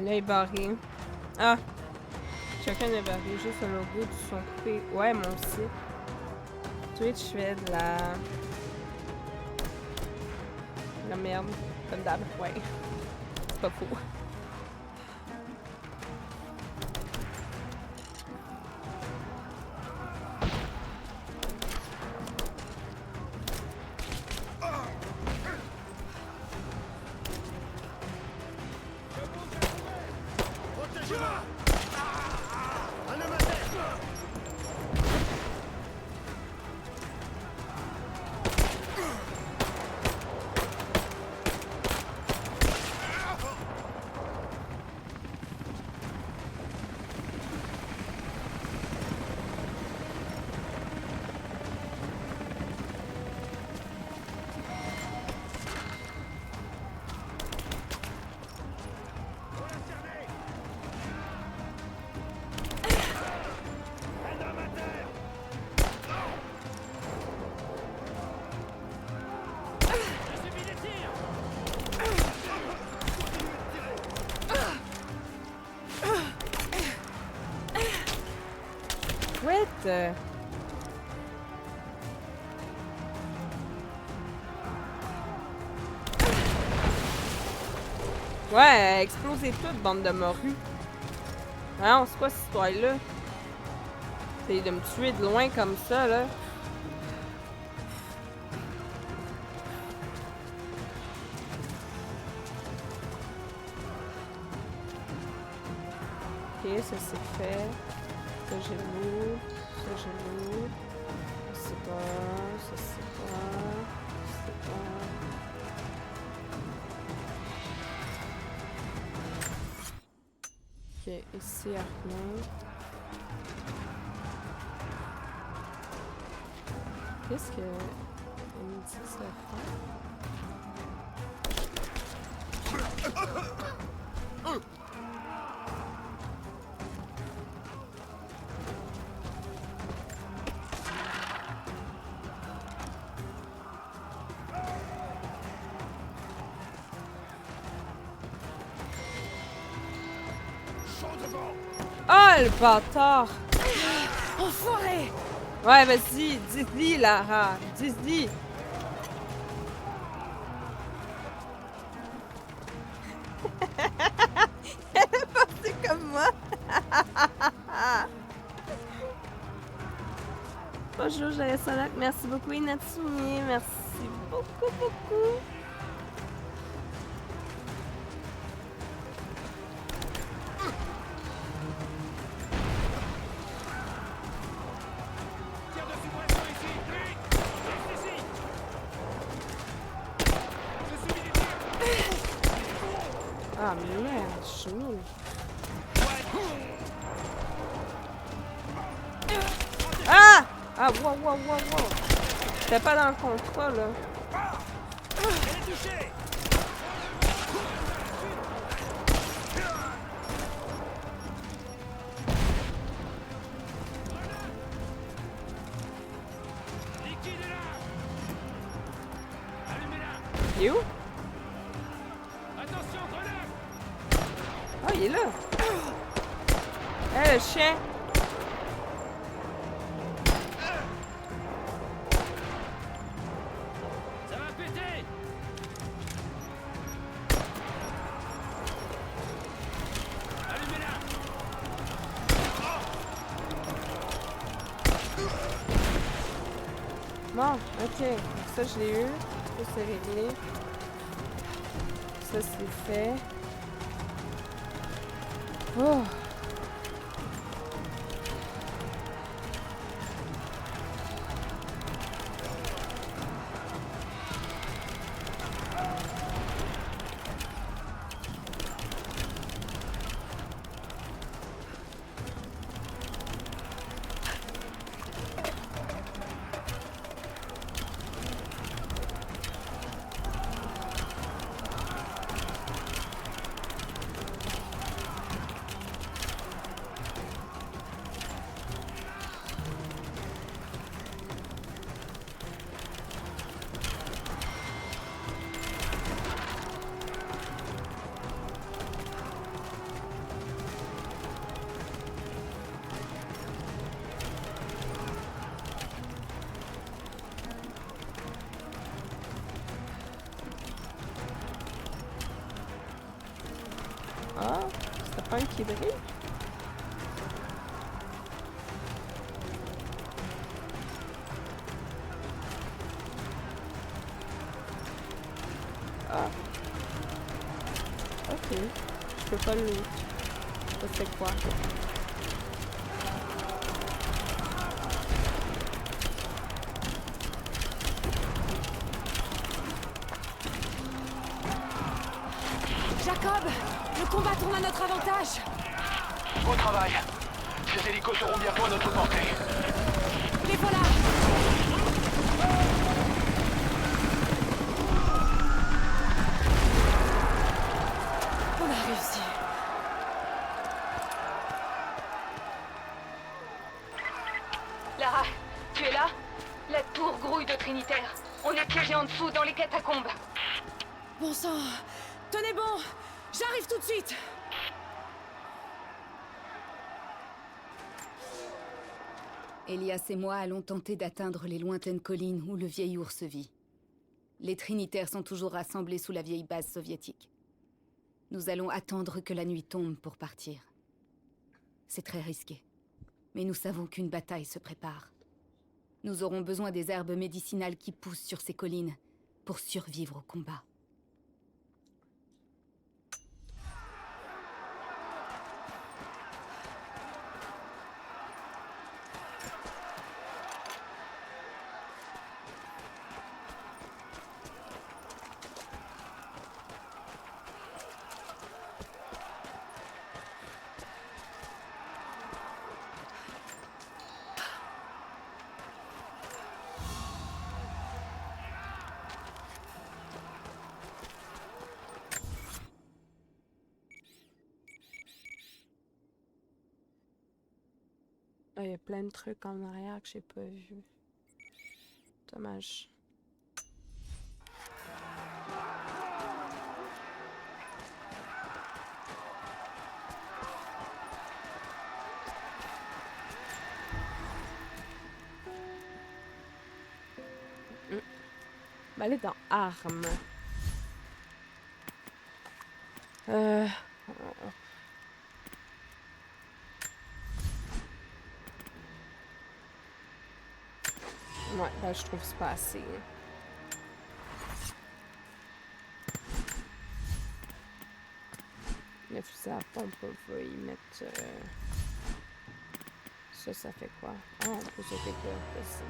Là, il est barré. Ah! Chacun est barré. Juste le logo du son coupé. Ouais, moi aussi. Twitch fait de la merde. Comme d'hab. Ouais. C'est pas faux. What? Ouais, explosez toutes, bande de morues. Ah, c'est quoi cette histoire-là? C'est de me tuer de loin comme ça, là. Ok, ça c'est fait. Ça j'ai l'eau. Ça j'ai l'eau. C'est bon. Ça c'est bon. C'est bon. Ok, ici rien. Qu'est-ce que... il me dit que ça fait? Oh, le bâtard! Enfoiré! Ouais, vas-y, dis-lui, Lara. Dis-lui. Elle est passée comme moi. Bonjour, j'allais Sonac. Merci beaucoup, Inatsumi. Merci beaucoup, beaucoup. Ah merde, je suis nulle. Ah! Ah, wow, wow, wow, wow. J'étais pas dans le contrat, là. Il est où? Oh, il est là! Eh, le chien! Ça va péter! Allumez-la! Bon, ok. Ça, je l'ai eu. Ça, c'est réglé. Ça, c'est fait. Oh! Ah, c'est pas un qui brille? Ah. Ok. Je peux pas le... Ça c'est quoi? Jacob! Le combat tourne à notre avantage! Au travail. Ces hélicos seront bientôt à notre portée. Les voilà! On a réussi. Lara, tu es là? La tour grouille de Trinitaire. On est piégés en dessous, dans les catacombes. Bon sang! Tenez bon! J'arrive tout de suite! Elias et moi allons tenter d'atteindre les lointaines collines où le vieil ours vit. Les Trinitaires sont toujours rassemblés sous la vieille base soviétique. Nous allons attendre que la nuit tombe pour partir. C'est très risqué. Mais nous savons qu'une bataille se prépare. Nous aurons besoin des herbes médicinales qui poussent sur ces collines pour survivre au combat. Ah, il y a plein de trucs en arrière que j'ai pas vu. Dommage. On va aller dans armes. Ouais, ben je trouve que c'est pas assez. Le fusil à pompe, on va y mettre... Ça fait quoi? Ah, on peut sauter que aussi.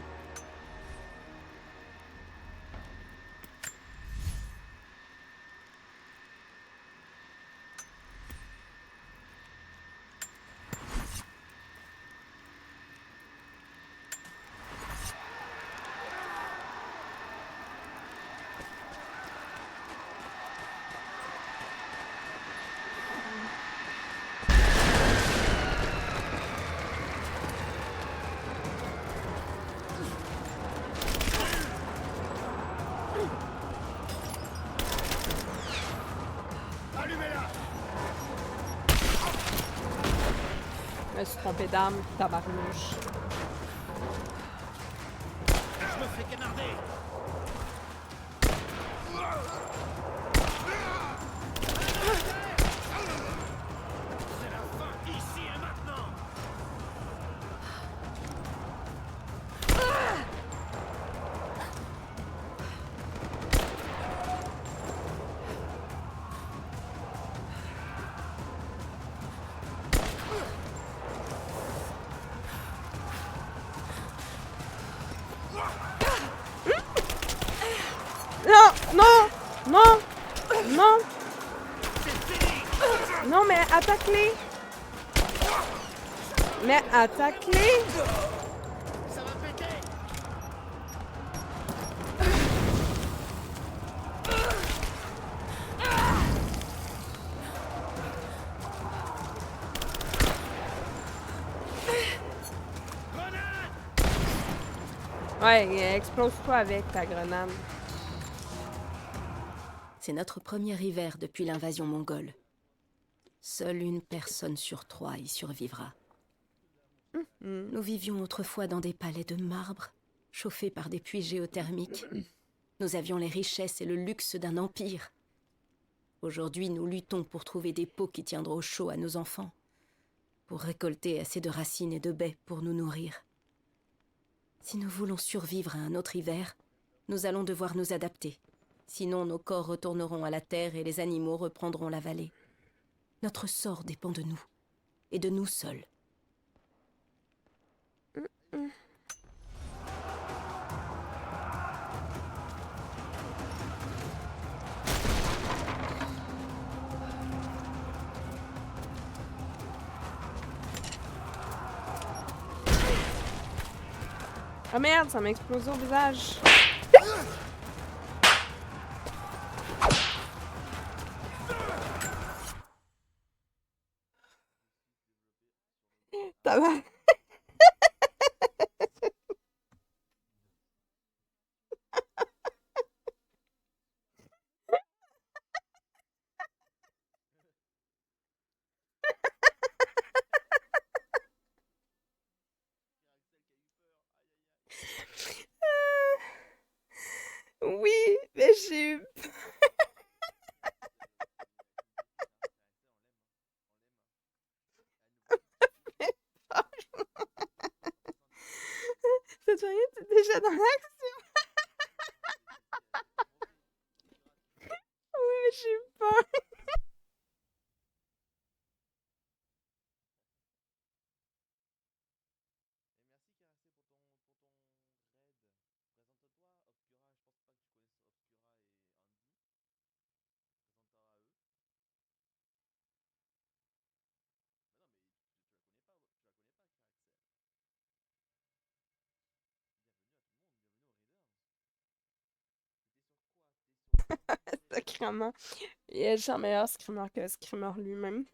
Je me suis trompée d'arme, tabarnouche. Je me fais canarder. C'est la fin, ici et maintenant. Non, non, non, non. Non, mais attaque-les. Mais attaque-les. Ça va péter. Ouais, explose-toi avec ta grenade. C'est notre premier hiver depuis l'invasion mongole. Seule une personne sur 3 y survivra. Nous vivions autrefois dans des palais de marbre, chauffés par des puits géothermiques. Nous avions les richesses et le luxe d'un empire. Aujourd'hui, nous luttons pour trouver des pots qui tiendront chaud à nos enfants, pour récolter assez de racines et de baies pour nous nourrir. Si nous voulons survivre à un autre hiver, nous allons devoir nous adapter. Sinon, nos corps retourneront à la terre et les animaux reprendront la vallée. Notre sort dépend de nous, et de nous seuls. Oh merde, ça m'a explosé au visage. Ça va. Oui, mais j'ai eu... C'est déjà dans l'action. Oui, mais j'ai peur. Sacrément. Il est un meilleur screamer que le screamer lui-même.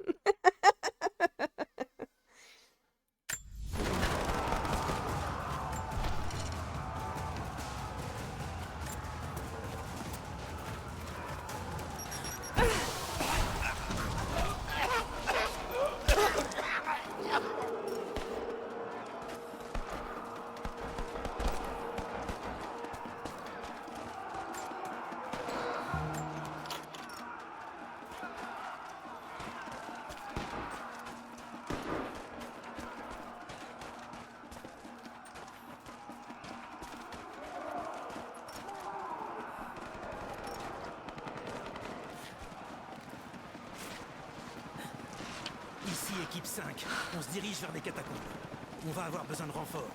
Ici, équipe 5. On se dirige vers les catacombes. On va avoir besoin de renfort.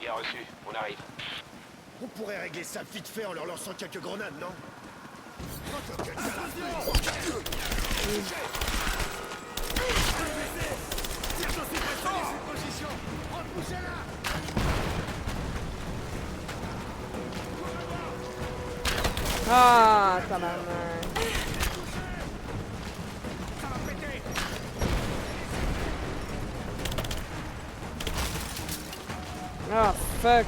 Bien reçu, on arrive. On pourrait régler ça vite fait en leur lançant quelques grenades, non? Ah, tabarnak. Ah, fuck.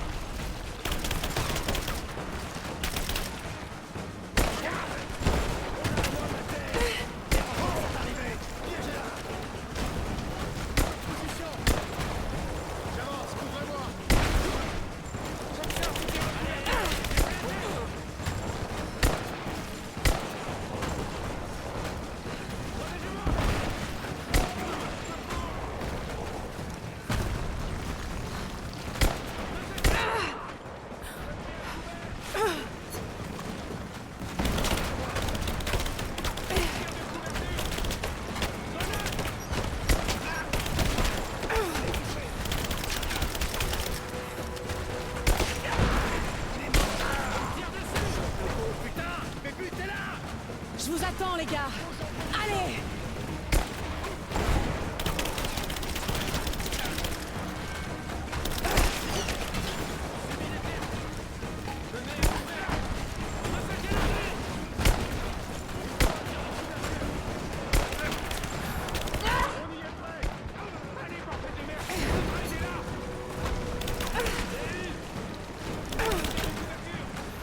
Je vous attends, les gars. Allez!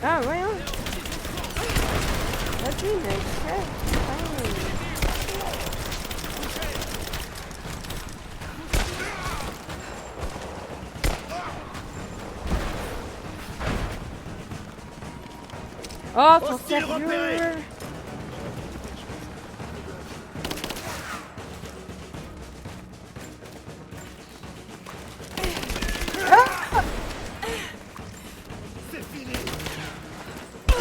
Ah, voyons. Vas-y, mec. Oh, ton sérieux? C'est fini!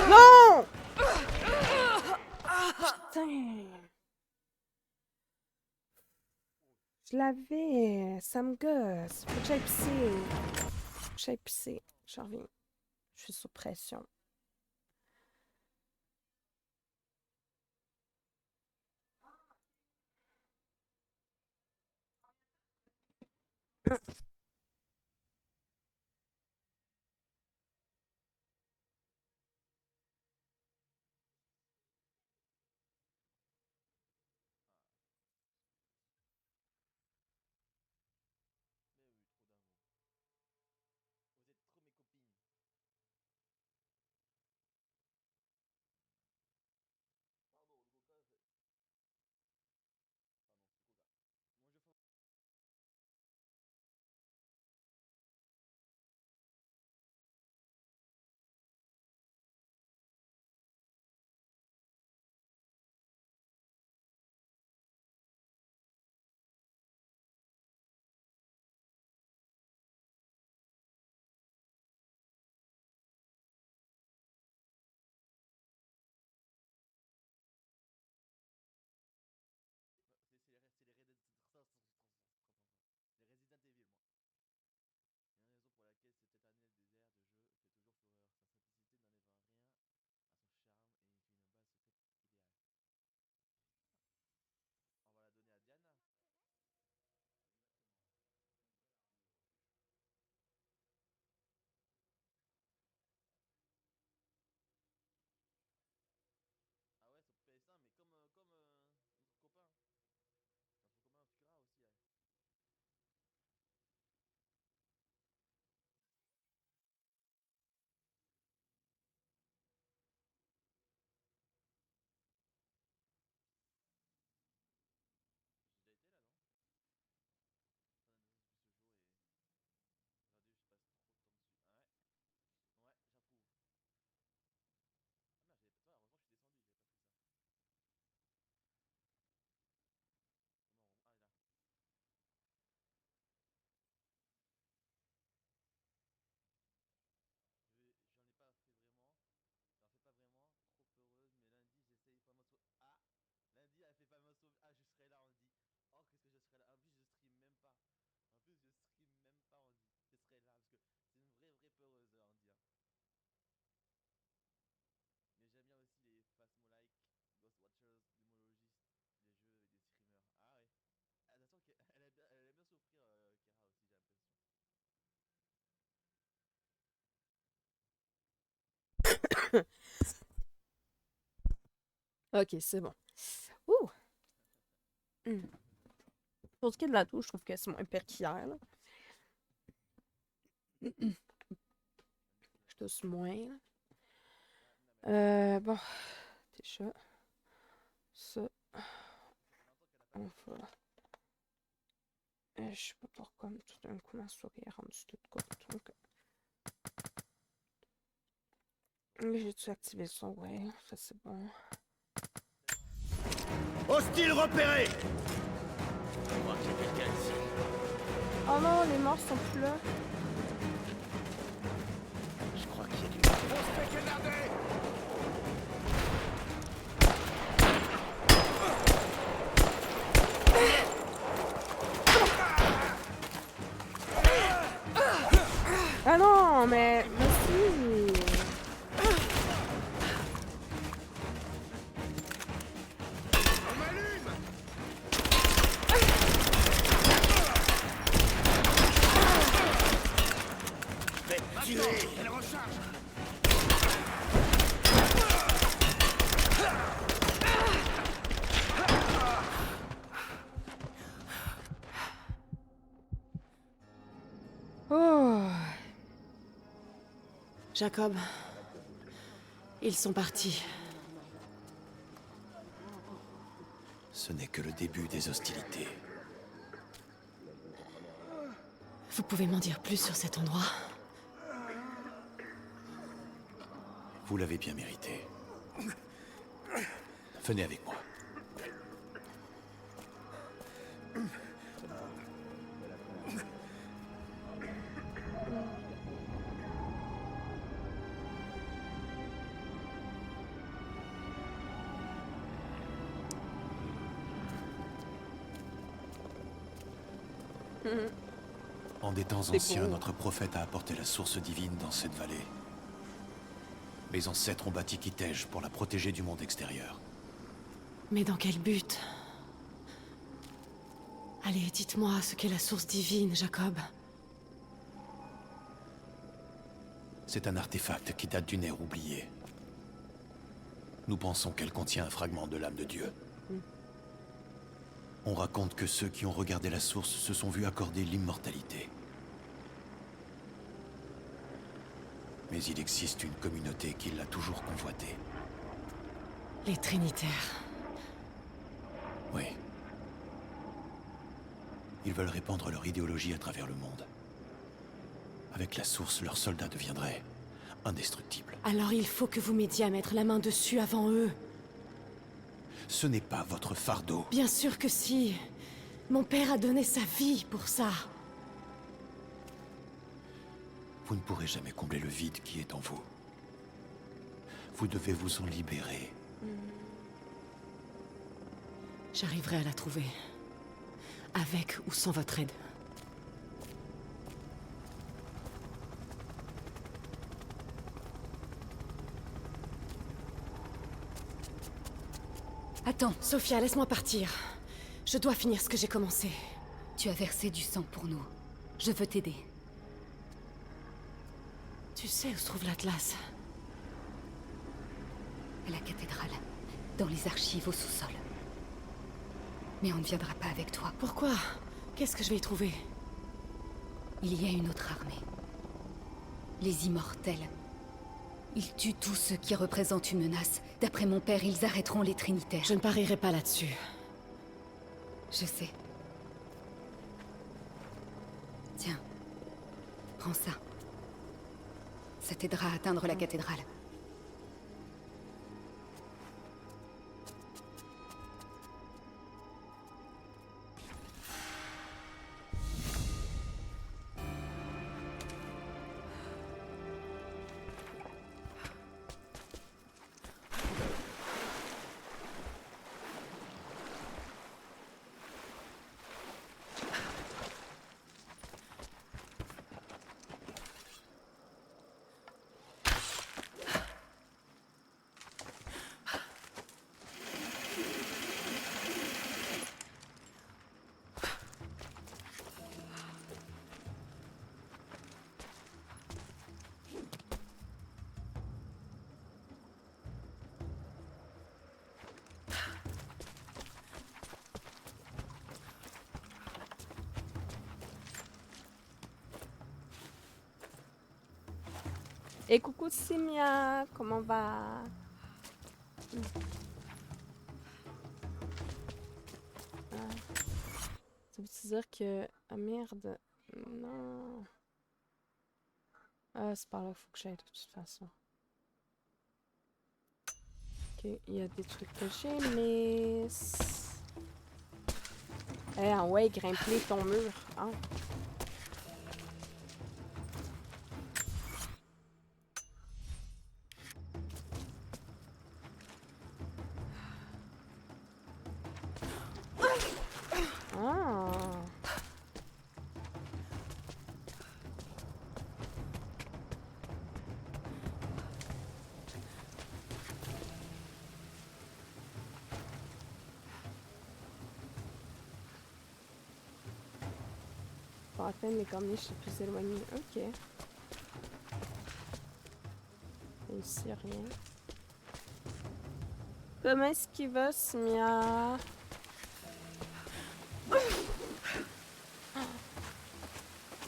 Non! Putain! Je l'avais, ça me gosse. Faut que j'aille pisser. Faut que j'aille pisser. Je reviens. Je suis sous pression. Ok, c'est bon. Ouh! Pour ce qui est de la touche, je trouve que c'est moins pire qu'hier, là. Je tousse moins, là. Bon. Déjà. Ça. On va. Je sais pas pourquoi, mais tout d'un coup, ma souris est rendue toute courte. Donc. J'ai-tu activé le son? Ouais, ça c'est bon. Hostile repéré! Je crois que j'ai quelqu'un ici. Oh non, les morts sont plus là. Je crois qu'il y a du... On se fait canarder! Ah non, mais si. Elle recharge! Oh. Jacob, ils sont partis. Ce n'est que le début des hostilités. Vous pouvez m'en dire plus sur cet endroit? Vous l'avez bien mérité. Venez avec moi. En des temps anciens, notre prophète a apporté la source divine dans cette vallée. Mes ancêtres ont bâti Kitej pour la protéger du monde extérieur. Mais dans quel but? Allez, dites-moi ce qu'est la source divine, Jacob. C'est un artefact qui date d'une ère oubliée. Nous pensons qu'elle contient un fragment de l'âme de Dieu. On raconte que ceux qui ont regardé la source se sont vus accorder l'immortalité. Mais il existe une communauté qui l'a toujours convoitée. Les Trinitaires. Oui. Ils veulent répandre leur idéologie à travers le monde. Avec la source, leurs soldats deviendraient indestructibles. Alors il faut que vous m'aidiez à mettre la main dessus avant eux. Ce n'est pas votre fardeau. Bien sûr que si. Mon père a donné sa vie pour ça. Vous ne pourrez jamais combler le vide qui est en vous. Vous devez vous en libérer. J'arriverai à la trouver. Avec ou sans votre aide. Attends. Sophia, laisse-moi partir. Je dois finir ce que j'ai commencé. Tu as versé du sang pour nous. Je veux t'aider. Tu sais où se trouve l'Atlas? À la cathédrale. Dans les archives au sous-sol. Mais on ne viendra pas avec toi. Pourquoi? Qu'est-ce que je vais y trouver? Il y a une autre armée. Les Immortels. Ils tuent tous ceux qui représentent une menace. D'après mon père, ils arrêteront les Trinitaires. Je ne parierai pas là-dessus. Je sais. Tiens. Prends ça. Ça t'aidera à atteindre la cathédrale. Et coucou Simia, comment va? Ça veut dire que... Ah merde, non. Ah, c'est par là qu'il faut que j'aille de toute façon. Ok, il y a des trucs que j'ai mis. Eh, ouais, grimper ton mur. Hein? Ah. Pour atteindre les corniches les plus éloignées. Ok. Ici, rien. Comment est-ce qu'il va, Simia?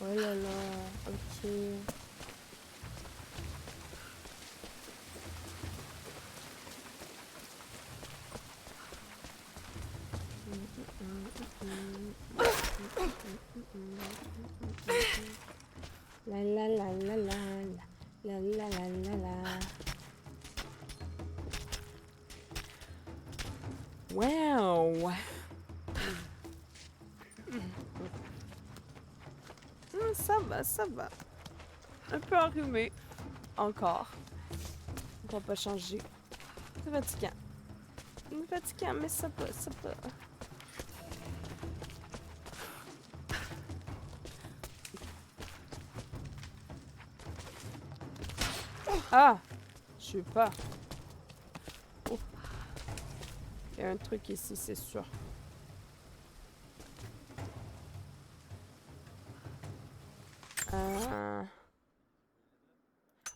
Oh là là, ok. La la la la la la la la la la. Wow! Ça va, ça va. Un peu enrhumé. Encore. On va pas changer. C'est fatigant. C'est fatigant, mais ça va, ça va. Ah! Je sais pas. Oh. Il y a un truc ici, c'est sûr.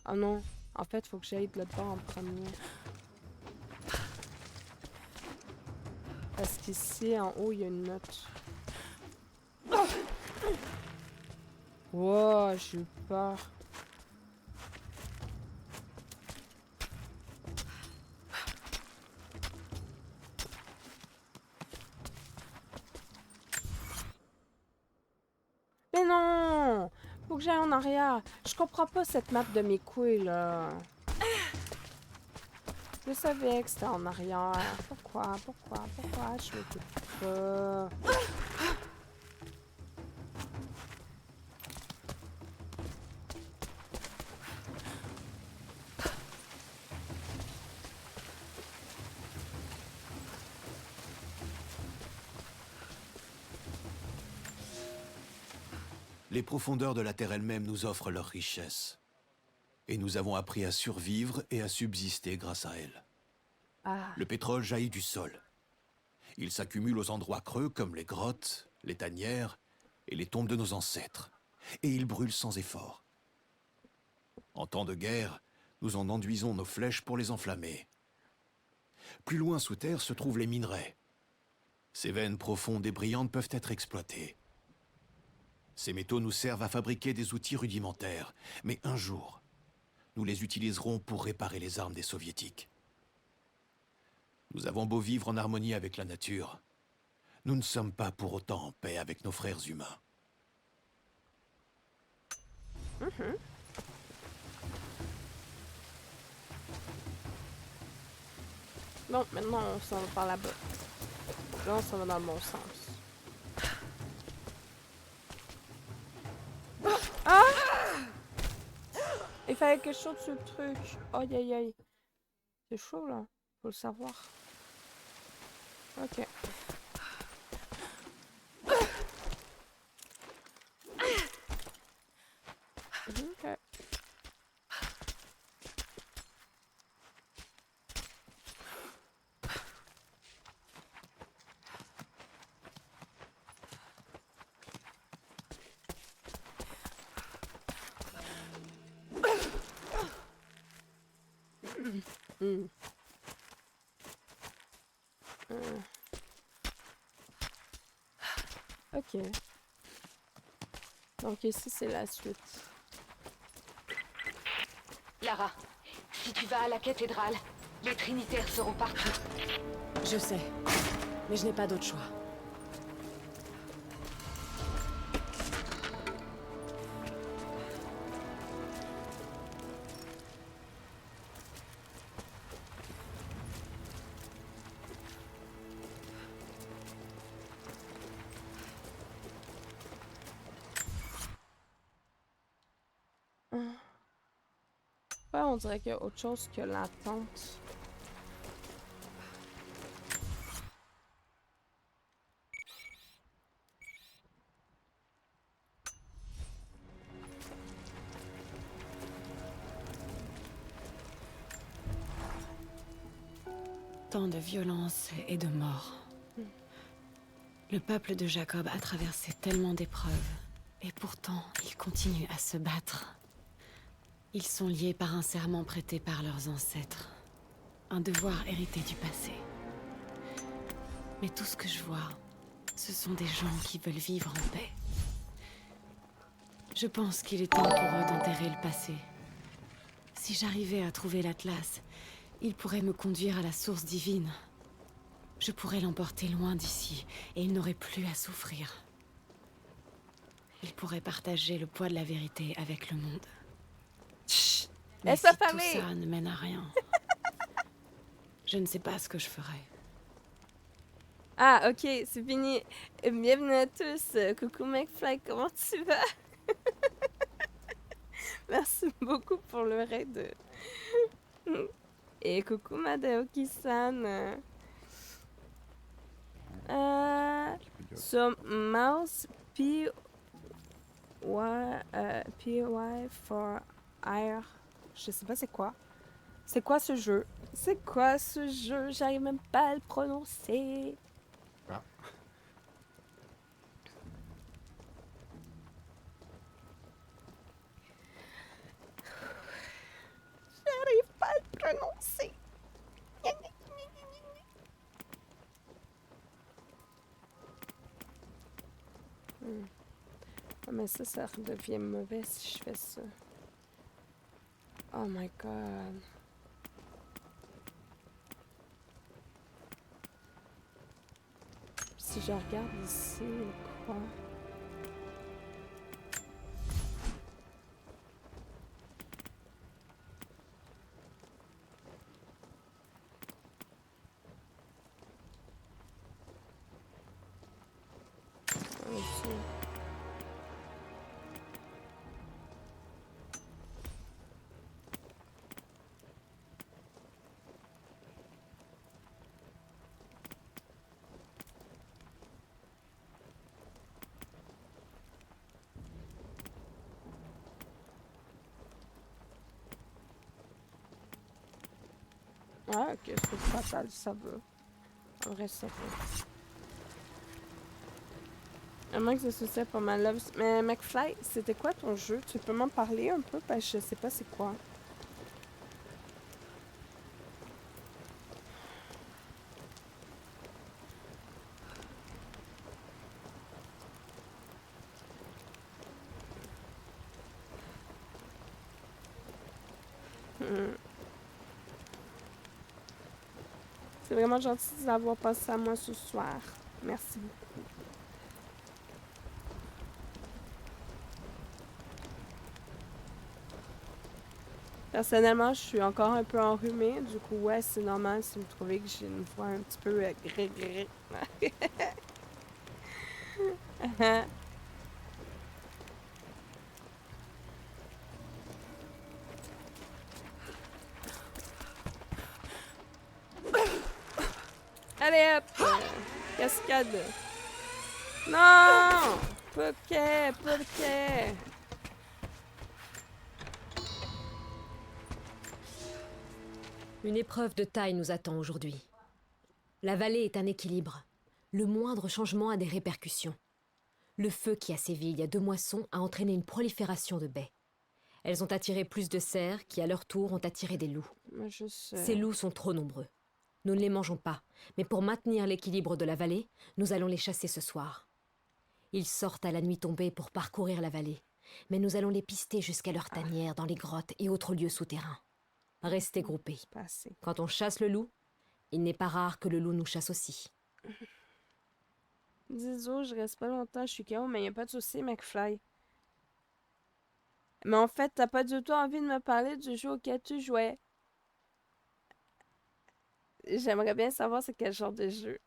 Ah non, en fait, faut que j'aille de l'autre bord en premier. Parce qu'ici, en haut, il y a une note. Wow, j'ai eu peur. Mais non! Faut que j'aille en arrière. Je comprends pas cette map de mes couilles, là. Je savais que c'était en arrière. Pourquoi? Je m'écoute pas. Les profondeurs de la Terre elle-même nous offrent leur richesse. Et nous avons appris à survivre et à subsister grâce à elles. Ah. Le pétrole jaillit du sol. Il s'accumule aux endroits creux comme les grottes, les tanières et les tombes de nos ancêtres. Et il brûle sans effort. En temps de guerre, nous en enduisons nos flèches pour les enflammer. Plus loin sous terre se trouvent les minerais. Ces veines profondes et brillantes peuvent être exploitées. Ces métaux nous servent à fabriquer des outils rudimentaires, mais un jour, nous les utiliserons pour réparer les armes des soviétiques. Nous avons beau vivre en harmonie avec la nature, nous ne sommes pas pour autant en paix avec nos frères humains. Bon, maintenant on s'en va par là-bas. Là, on s'en va dans le bon sens. Ah! Il fallait que je saute sur le truc. Aïe aïe aïe. C'est chaud là. Faut le savoir. Ok. Ok. Ok. Donc ici c'est la suite. Clara, si tu vas à la cathédrale, les Trinitaires seront partout. Je sais, mais je n'ai pas d'autre choix. Ouais, on dirait qu'il y a autre chose que l'attente. Tant de violence et de mort. Le peuple de Jacob a traversé tellement d'épreuves, et pourtant, il continue à se battre. Ils sont liés par un serment prêté par leurs ancêtres. Un devoir hérité du passé. Mais tout ce que je vois, ce sont des gens qui veulent vivre en paix. Je pense qu'il est temps pour eux d'enterrer le passé. Si j'arrivais à trouver l'Atlas, il pourrait me conduire à la source divine. Je pourrais l'emporter loin d'ici, et il n'aurait plus à souffrir. Il pourrait partager le poids de la vérité avec le monde. Chut! Mais Laisse si la tout famille! ça ne mène à rien, je ne sais pas ce que je ferais. Ah, ok, c'est fini. Bienvenue à tous. Coucou McFly, comment tu vas? Merci beaucoup pour le raid. Et coucou Madaoki-san. So, mouse PY for air. Je sais pas c'est quoi. C'est quoi ce jeu? C'est quoi ce jeu? J'arrive même pas à le prononcer. Ah. J'arrive pas à le prononcer. Ah, mais ça redevient mauvais si je fais ça. Oh my god. Si je regarde ici, quoi? Ici. Ah, ok, c'est fatal, ça veut. En vrai, ça veut. À moins que ce soit pas mal love. Mais McFly, c'était quoi ton jeu? Tu peux m'en parler un peu? Parce que je sais pas c'est quoi. C'est vraiment gentil d'avoir pensé à moi ce soir. Merci beaucoup. Personnellement, je suis encore un peu enrhumée. Du coup, ouais, c'est normal si vous trouvez que j'ai une voix un petit peu gré-gré. Allez hop! Cascade! Non! Poké! Poké! Une épreuve de taille nous attend aujourd'hui. La vallée est un équilibre. Le moindre changement a des répercussions. Le feu qui a sévi il y a 2 moissons a entraîné une prolifération de baies. Elles ont attiré plus de cerfs qui, à leur tour, ont attiré des loups. Je sais. Ces loups sont trop nombreux. Nous ne les mangeons pas, mais pour maintenir l'équilibre de la vallée, nous allons les chasser ce soir. Ils sortent à la nuit tombée pour parcourir la vallée, mais nous allons les pister jusqu'à leur tanière, dans les grottes et autres lieux souterrains. Restez groupés. Quand on chasse le loup, il n'est pas rare que le loup nous chasse aussi. Disons, je reste pas longtemps, je suis KO, mais y a pas de souci, McFly. Mais en fait, t'as pas du tout envie de me parler du jeu auquel tu jouais. J'aimerais bien savoir c'est quel genre de jeu.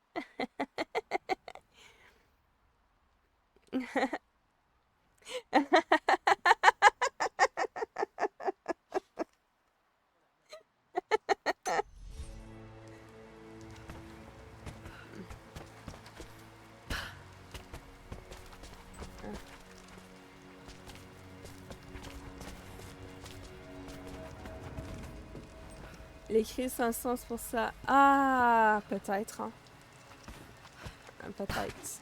Les cris sans sens pour ça. Ah, peut-être. Hein. Peut-être.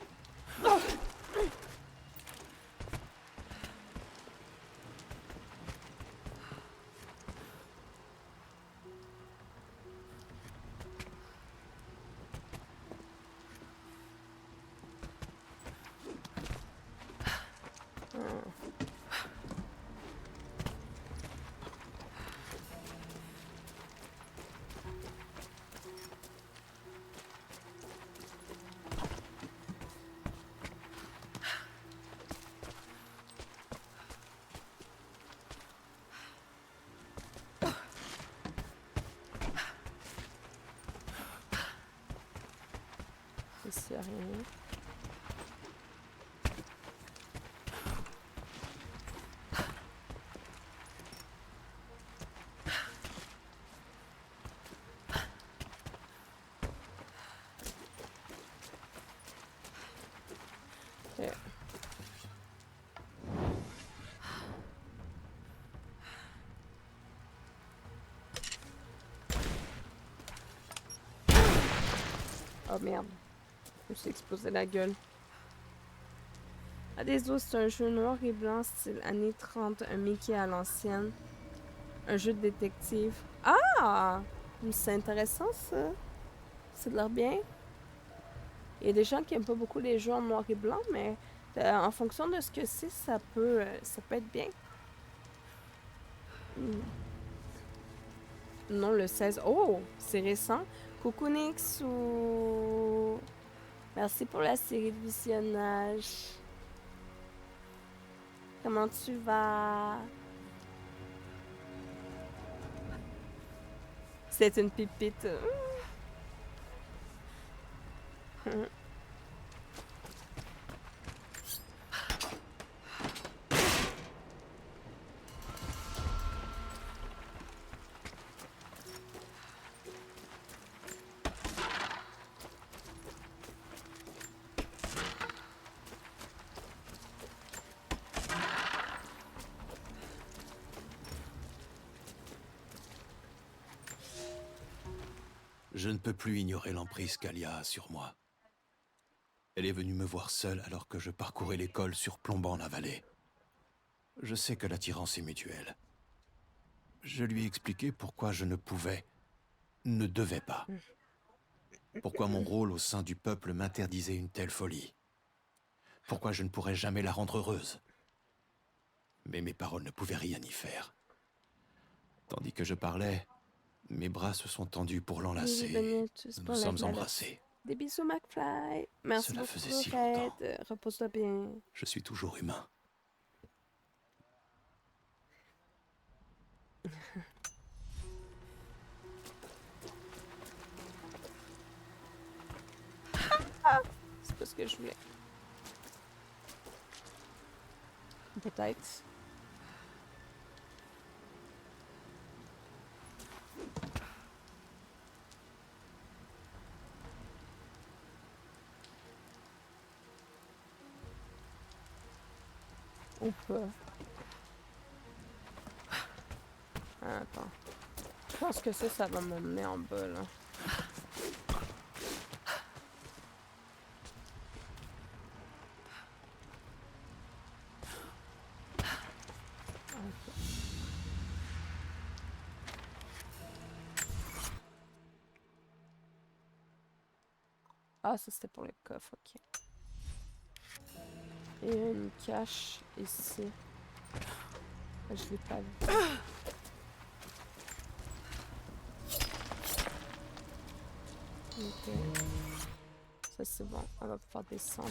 Ici, rien. Ok. Oh merde. Je me suis explosé la gueule. Ah, désolé, c'est un jeu noir et blanc, style années 30, un Mickey à l'ancienne. Un jeu de détective. Ah! C'est intéressant, ça. C'est de l'air bien. Il y a des gens qui aiment pas beaucoup les jeux en noir et blanc, mais en fonction de ce que c'est, ça peut être bien. Non, le 16. Oh! C'est récent. Coucou Nix ou... Merci pour la série de visionnage. Comment tu vas? C'est une pipite. Je ne peux plus ignorer l'emprise qu'Alia a sur moi. Elle est venue me voir seule alors que je parcourais l'école surplombant la vallée. Je sais que l'attirance est mutuelle. Je lui ai expliqué pourquoi je ne pouvais, ne devais pas. Pourquoi mon rôle au sein du peuple m'interdisait une telle folie. Pourquoi je ne pourrais jamais la rendre heureuse. Mais mes paroles ne pouvaient rien y faire. Tandis que je parlais, mes bras se sont tendus pour l'enlacer. Nous nous sommes embrassés. Des bisous, McFly. Merci Cela beaucoup, faisait si longtemps. Repose-toi bien. Je suis toujours humain. C'est pas ce que je voulais. Peut-être. Ou pas. Attends. Je pense que ça va me mener en bas, là. Ah, ça c'était pour le coffre, ok. Et une cache ici. Je l'ai pas vu. Ok. Ça c'est bon, on va pouvoir descendre.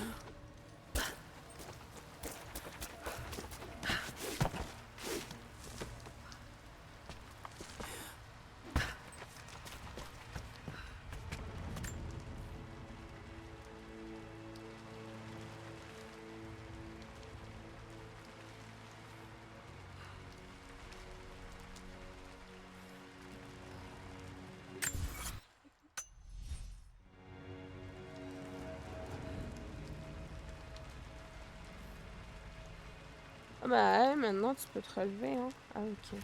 Ah bah ouais, maintenant tu peux te relever, hein. Ah ok.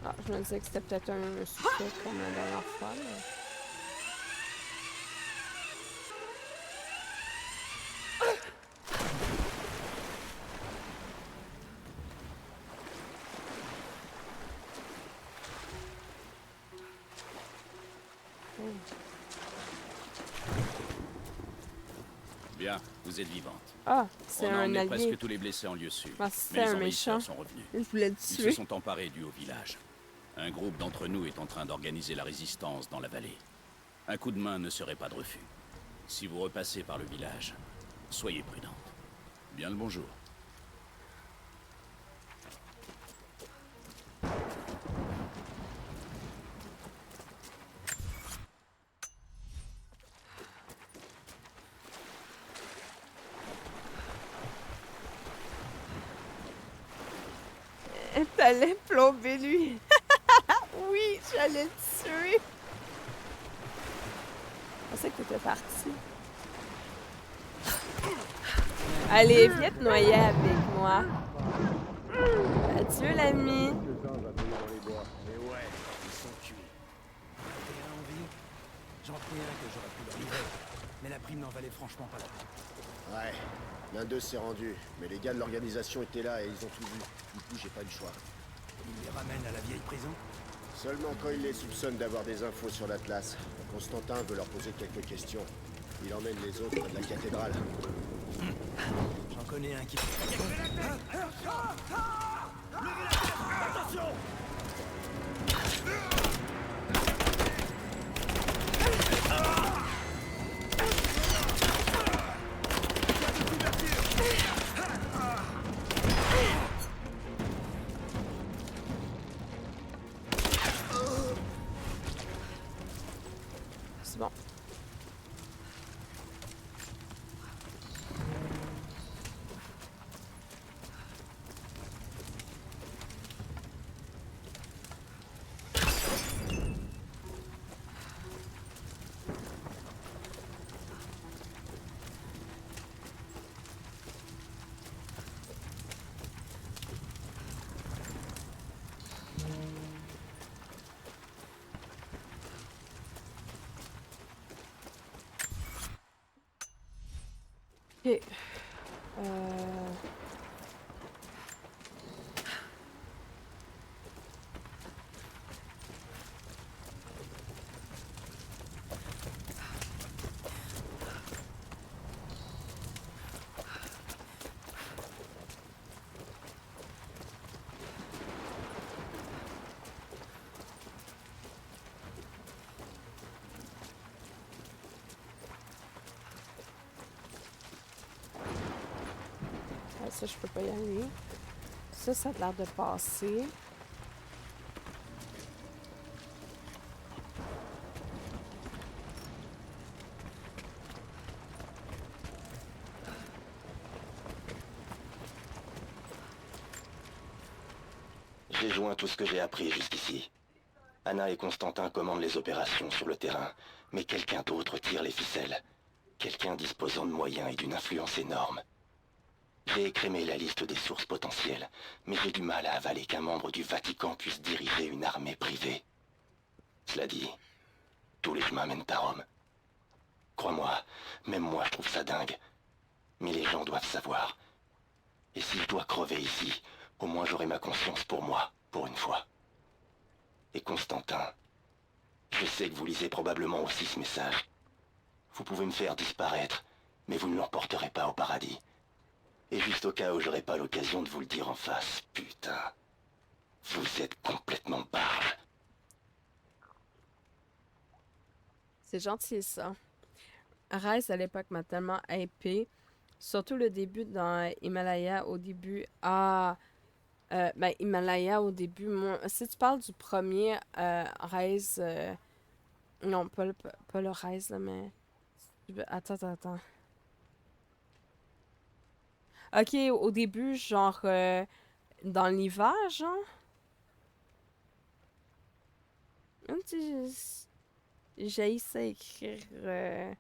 Ah, je me disais que c'était peut-être un succès comme la dernière fois, mais... Bien, vous êtes vivante. Ah, c'est On a un emmené allié. presque tous les blessés en lieu sûr. Ah, mais c'était les un envahisseurs méchant. sont revenus. Il voulait le Ils tuer. se sont emparés du haut village. Un groupe d'entre nous est en train d'organiser la résistance dans la vallée. Un coup de main ne serait pas de refus. Si vous repassez par le village, soyez prudente. Bien le bonjour. T'allais plomber lui. Oui, j'allais le tuer. Je pensais que t'étais parti. Allez, viens te noyer avec moi. Adieu l'ami. Mais ouais, ils sont tués. T'es en vie? J'en prie un que j'aurais pu leur livrer. Mais la prime n'en valait franchement pas la peine. Ouais, l'un d'eux s'est rendu, mais les gars de l'organisation étaient là et ils ont tout vu. Du coup, j'ai pas eu le choix. Ils les ramènent à la vieille prison? Seulement quand il les soupçonne d'avoir des infos sur l'Atlas. Constantin veut leur poser quelques questions. Il emmène les autres près de la cathédrale. J'en connais un qui... Attention! C'est bon. Ok. Ça, je peux pas y aller. Ça a l'air de passer. J'ai joint tout ce que j'ai appris jusqu'ici. Anna et Constantin commandent les opérations sur le terrain, mais quelqu'un d'autre tire les ficelles. Quelqu'un disposant de moyens et d'une influence énorme. J'ai écrémé la liste des sources potentielles, mais j'ai du mal à avaler qu'un membre du Vatican puisse diriger une armée privée. Cela dit, tous les chemins mènent à Rome. Crois-moi, même moi je trouve ça dingue. Mais les gens doivent savoir. Et si je dois crever ici, au moins j'aurai ma conscience pour moi, pour une fois. Et Constantin, Je sais que vous lisez probablement aussi ce message. Vous pouvez me faire disparaître, mais vous ne l'emporterez pas au paradis. Et juste au cas où j'aurai pas l'occasion de vous le dire en face, putain. Vous êtes complètement barge. C'est gentil, ça. Rise, à l'époque, m'a tellement hypé. Surtout le début dans Himalaya, au début. Ben, Himalaya, au début, moi, si tu parles du premier Rise... non, pas le Rise, là, mais... Attends. Ok, au début, genre... dans l'hiver, genre? J'ai essayé d'écrire...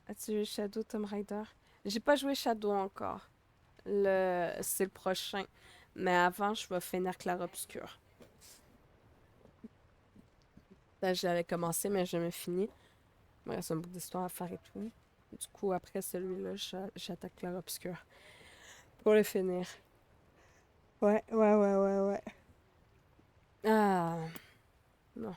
As-tu joué Shadow Tomb Raider? J'ai pas joué Shadow encore. C'est le prochain. Mais avant, je vais finir Clair-Obscur. Là, j'avais commencé, mais j'ai jamais fini. Il me reste un bout d'histoire à faire et tout. Du coup, après celui-là, j'attaque Clair-Obscur. Pour le finir. Ouais. Ah. Non.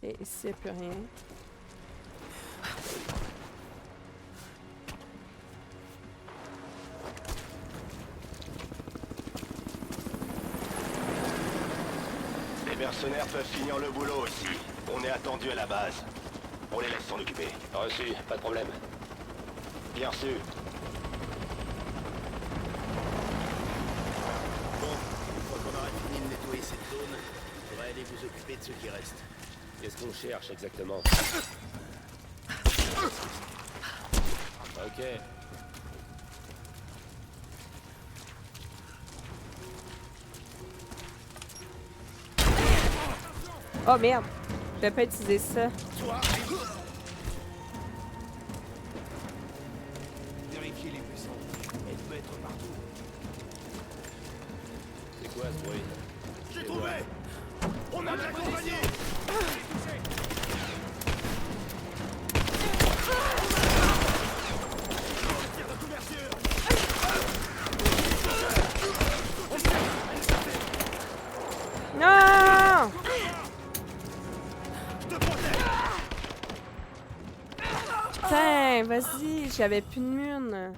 Et ici, il n'y a plus rien. Les mercenaires peuvent finir le boulot aussi. On est attendu à la base. On les laisse s'en occuper. Reçu, pas de problème. Bien reçu. Bon, une fois qu'on aura fini de nettoyer cette zone, on va aller vous occuper de ce qui reste. Qu'est-ce qu'on cherche exactement? Ok. Oh merde! Je vais pas utiliser ça. Vérifiez les buissons. Elle peut être partout. C'est quoi ce bruit? J'ai trouvé! On a de la compagnie! Non! Putain, vas-y, j'avais plus de mine.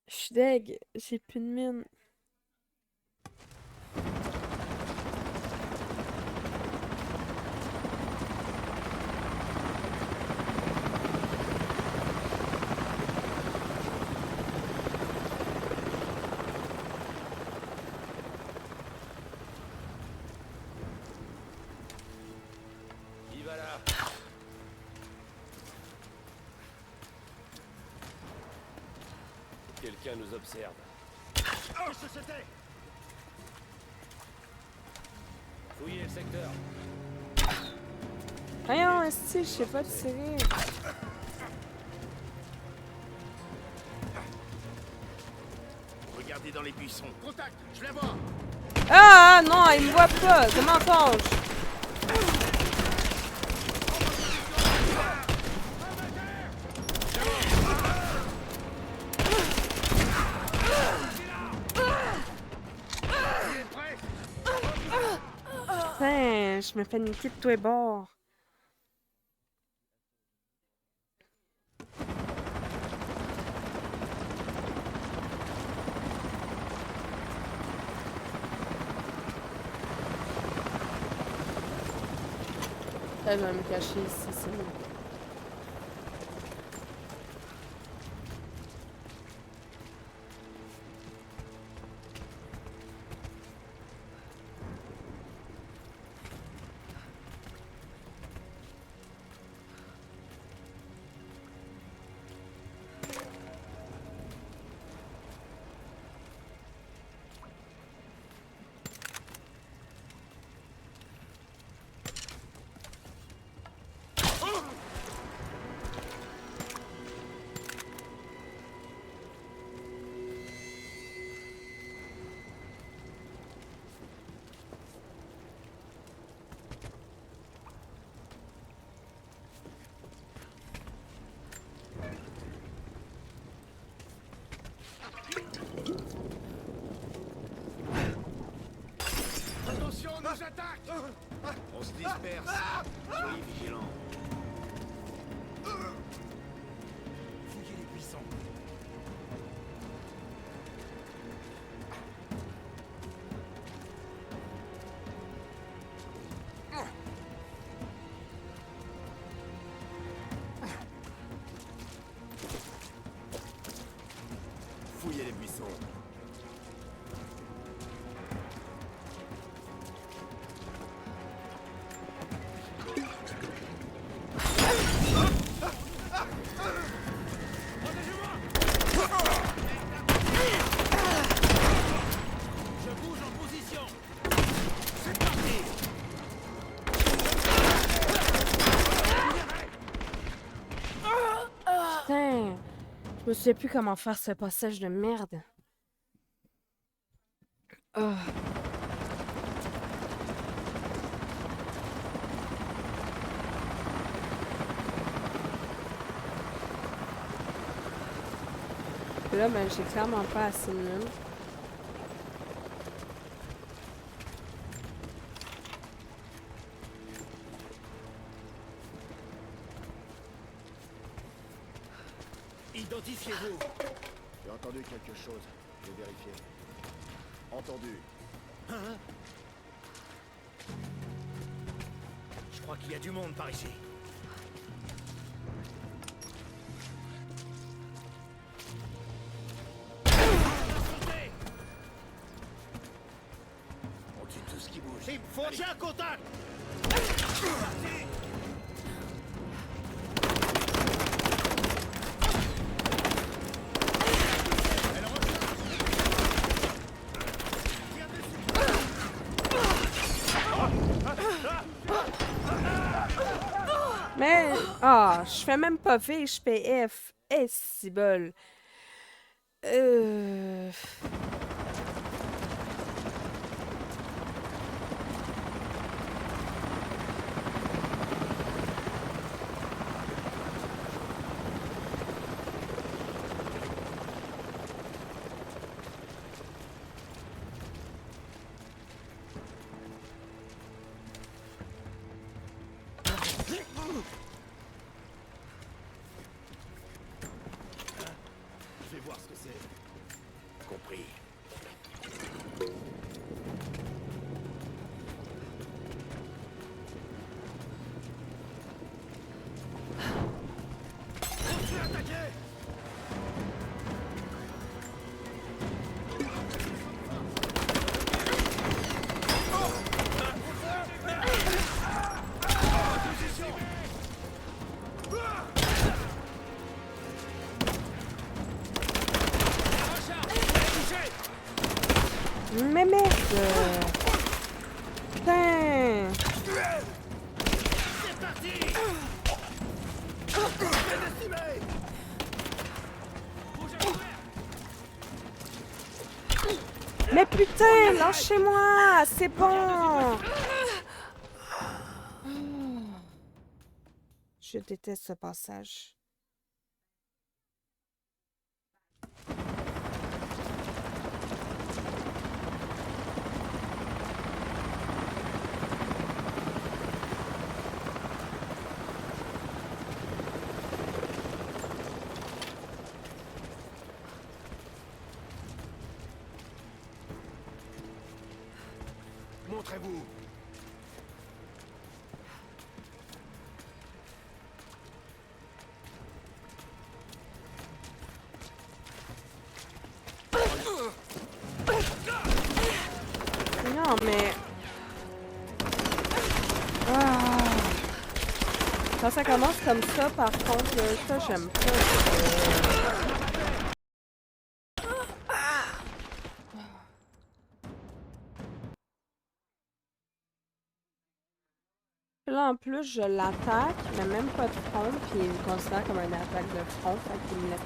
Je suis deg, j'ai plus de mine. Il va là. Quelqu'un nous observe. Qu'est-ce que c'était? Fouillez le secteur. Voyons, esti, je sais pas tirer. Regardez dans les buissons. Contact, je la vois. Ah non, il me voit pas, c'est mensonge. Putain, je me fais niquer de tous les bords. Là, je vais me cacher ici, c'est mieux. On se disperse. Soyez vigilants. Fouillez les buissons. Fouillez les buissons. Je bouge en position. C'est parti. Putain! Je me souviens plus comment faire ce passage de merde. Ah. Là, ben, j'ai clairement pas assez de mine. Identifiez-vous. J'ai entendu quelque chose. Je vais vérifier. Entendu. Hein? Je crois qu'il y a du monde par ici. On tue tout ce qui bouge. Il faut j'ai un contact. Mais, ah, je fais même pas V, je fais F. Eh, si bol. Je vais voir ce que c'est. Compris. Je suis attaqué. Mais merde! Putain! C'est parti. Mais putain, lâchez-moi! C'est bon! Je déteste ce passage. Montrez-vous. Non, mais... Ah. Quand ça commence comme ça, par contre, là, ça, j'aime pas. Là, en plus, je l'attaque, mais même pas de front, puis il me considère comme une attaque de front, fait qu'il me laisse